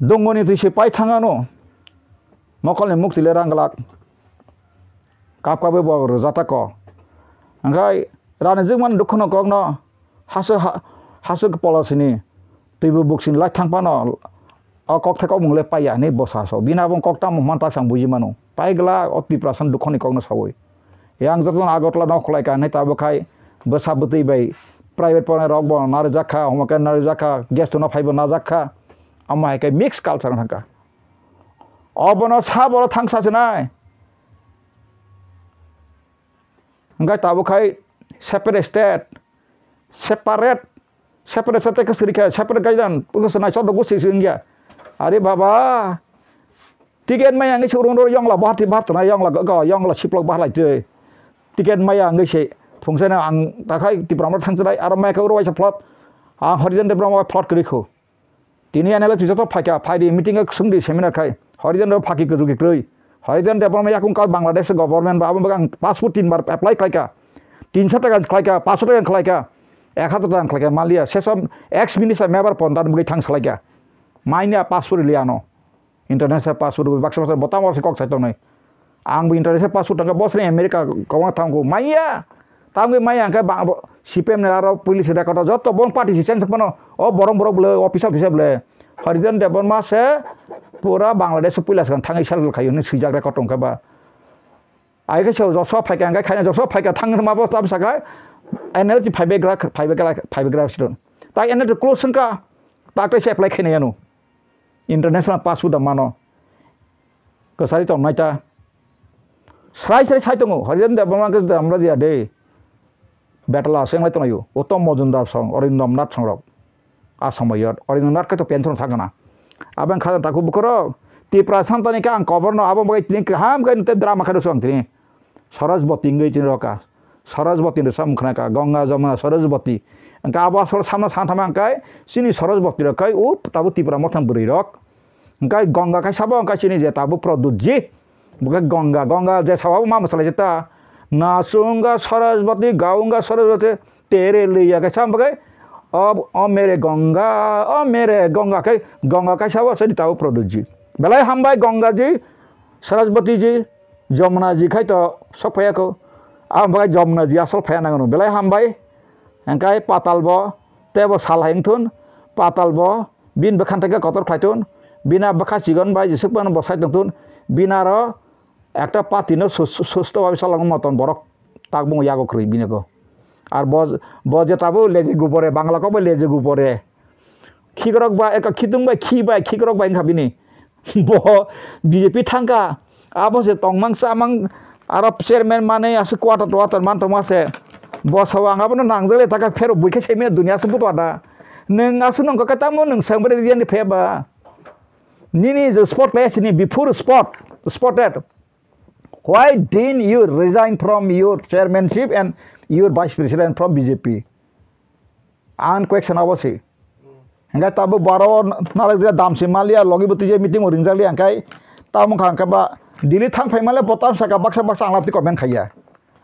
दंगनि थि पाइ थाङानो Mokal ni muk silerang galak, kap kabe bawa rozata ko, angkai rana jengman dukhono kok no, hasu kepala sini, tibu buksin lak thang pano, kok thakau mungle paya ni bosaso, bina bong kok tam mantak sang buji mano, pai gala oti prasan dukhoni kok no sawoi, yang jotlon agotla no kholai ka nei tabo kai besabuti bai, private pone rok bon narjakha, homakan narjakha, guest no phaibo najakha, amma kai mix culture thangka. Obono sabolo thangsa jenai Engkai tabu kai separate state, separate state ke seri kai separate kai dan bukan senai contoh gue sih ya. Ari baba, tiket maya ngai surung dor yang lah bah ti bah tanah yang lah gak yang lah ciplok bah lagi je. Tiket maya ngai sih, fungsinya ang tak kai di peramah tang sedai, aram maya kau ruai ceplot, ang horizon de peramah plot keriko. Tini ane lah tu jatuh pakai di meeting ke sung di seminar kai, horizon de pakai kerja kerja. Horizon de peramah yakung kau Bangladesh government bah abang passport 3 bar apply kai ka, 300 টাকা kai ka, 500 টাকা kai ka, 1000 টাকা kai ka, malia sesam ex minister member pondan bukan tang selai ka. Mainnya paspor liano, international paspor baksa baksa botam orang sekok saya tahu nih. Angbu international paspor tangga bos ni Amerika kawang tanggu Maya, tanggu Maya angka bang CPM negara polis ada kata jatuh bon parti si cengsak mana, oh borong bele, office bele. Harian depan masa pura Bangladesh polis kan tanggai sel kayu ni sejak rekod tongka ba. Ayah kau josok pakai angka kaya josok pakai tangga sama bos tapi sakai, energi fiber graph sidon. Tak energi close angka, tak ada saya apply kene anu. International passport mano kesari tom naita serai tunggu harian dah bangla kes dah amra dia deh battle asing lai tongayu utom mojundar song orindom nat song rok asamayat orindom nat ke to pension thakana abang khada taku bukoro ti prasanta ni ka ang cover no abang bagai tin ham ka te drama khadu song tin sarasbati ngai tin roka sarasbati ni sam khana ka ganga jamuna sarasbati angka abah sor samna santama angkai sini sarasbati rokai tabu ti pramotham buri rok angkai ganga kai sabo angkai sini je tabu produji bukan ganga je sababu ma masalah jeta nasunga sarasbati gaunga sarasbati tere liya kai sam bagai o mere ganga kai sabo sini tabu produji belai hambai ganga ji sarasbati ji jamuna ji kai to sok phaya ko bagai jamuna ji asal phaya nangano belai hambai angkai patal bo tebo salah ingtun patal bo bin bekan tega kotor klaitun bina bekas jigon bai jisuk ban bosai tungtun bina ro ekta patino susto babi salang moton borok takbung yago krui bina ko ar boje tabu leje gupore bangla ko leje gupore khikrok ba eka khitung bai khikrok bai ngabini bo BJP thangka abo se tongmang samang arab chairman mane asu quarter water man tomase bos hawang apa nang jale taka fero buike semi dunia sebut ada neng asu nong katamu neng sambre dia ni feba nini the sport place ni before sport that why didn't you resign from your chairmanship and your vice president from BJP an question awasi enggak tabu baro narak dia dam simalia logi betu je meeting uring jali angkai tamu khangka ba dili thang phaimalia botam saka baksa anglapti comment khaya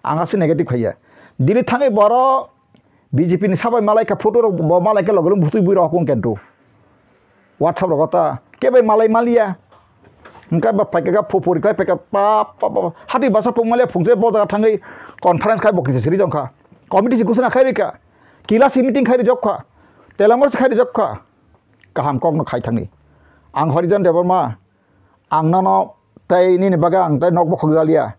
angasi negative khaya dili thangai boro BJP ni sabai malai ka photo ro malai ka logolung butui bui rokong kento WhatsApp rogota ke bai malai malia engka ba pakai ka phopori kai pakai pa hati basa pungmalia phungse boja thangai conference kai bokri siri jongkha committee kusuna khai rika kila si meeting khai jokha telangor khai jokha kaham kong no khai thangi ang horijan deborma ang nano tai ni baga ang tai nok bokhok jalia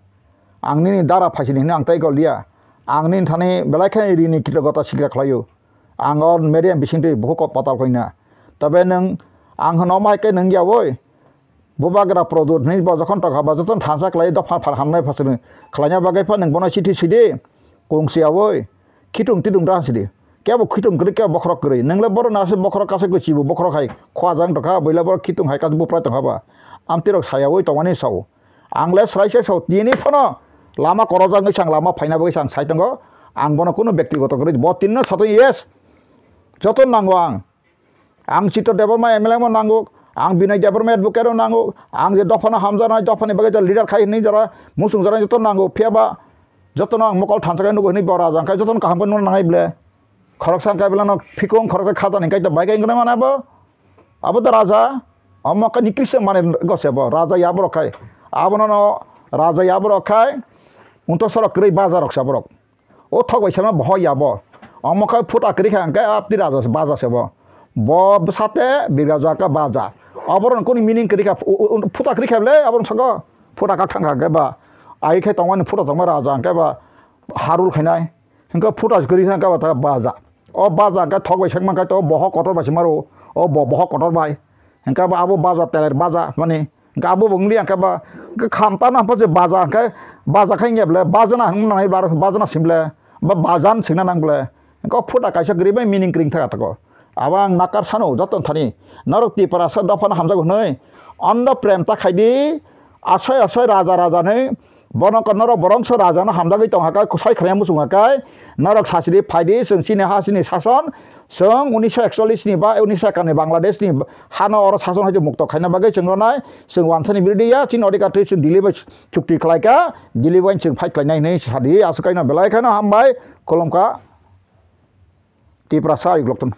ang ni dara phasini ang tai golia angnin thani belaikai rini kitagota sikra khlayo angon medium bisingte buko patal koina tabe nang ang honomai ke nang yawoi bubagra product ni bo jokhon taka ba joton thansa klai do phar hamnai phasini khlanya bagai pha nang bono chiti sidi kongsi awoi khitung tidung ra sidi kebo khitung gri ke bokrok gri nangle boro na se bokrok kase ko chibu bokrok hai khwajang toka boila bor khitung hai ka bu pra toka ba amtirok sayawoi tongani saw angle sraise saw tini phono lama korojang sang lama faina bagi sang saitango ang bono kuno ব্যক্তিগত করে botinno sato yes joton nango ang chito deborma MLA mo nango ang binay deborma advocate nango ang je dofana hamjana dofani bagi leader khai ni jara musung jara joton nango fiaba joton ang mokol thansakai nugo ni bora jang kai joton kaham no nangai ble khorok sang kai belano fikong khorok khata ni kai to baikai ngana manabo abo da raja amma ka nikrise mane gosebo raja yabro kai abono raja yabro kai untuk sorok kiri bazar ok saborok, oh thok bayi sama boh ya boh, amokai puta kiri kan kai abdi raja bazar sebo, boh besate biraja ka bazar, aboron kuni meaning kiri ka puta kiri kan le, aboron sago puta ka thang kai ba, ai kai tongwan puta tongma raja kai ba harul kai nai, hingga puta kiri kan kai ba bazar, oh bazar kai thok bayi sama kai to boh kotor bayi maro, oh boh kotor bayi, hingga ba abo bazar teler bazar mani. Gabu bungli angka ba kamtan apa je baza angka bazakai ngeble bazana hangna bar bazana simble ba bazan singna nangle ko phuta kaisa gribai meaning kring thaga tako abang nakar sano jaton thani narok Tripura sa dafana hamjago nei anda prem ta khaidi asai asai raja raja nei bonok narok borongso raja no hamjagoi tonghaka kusai khaya musungakai narok sasri phaidi sing sini hasini sason song 1941 ni ba 1951 ni Bangladesh ni hana oro sason haje mukto khaina bagai chengronai sing wansani birdiya chin odika tri sing dili ba chukti khlaika dili wan sing fight khlainai nei sadi asukai na belai khana hambai kolomka Tripura sa iglokton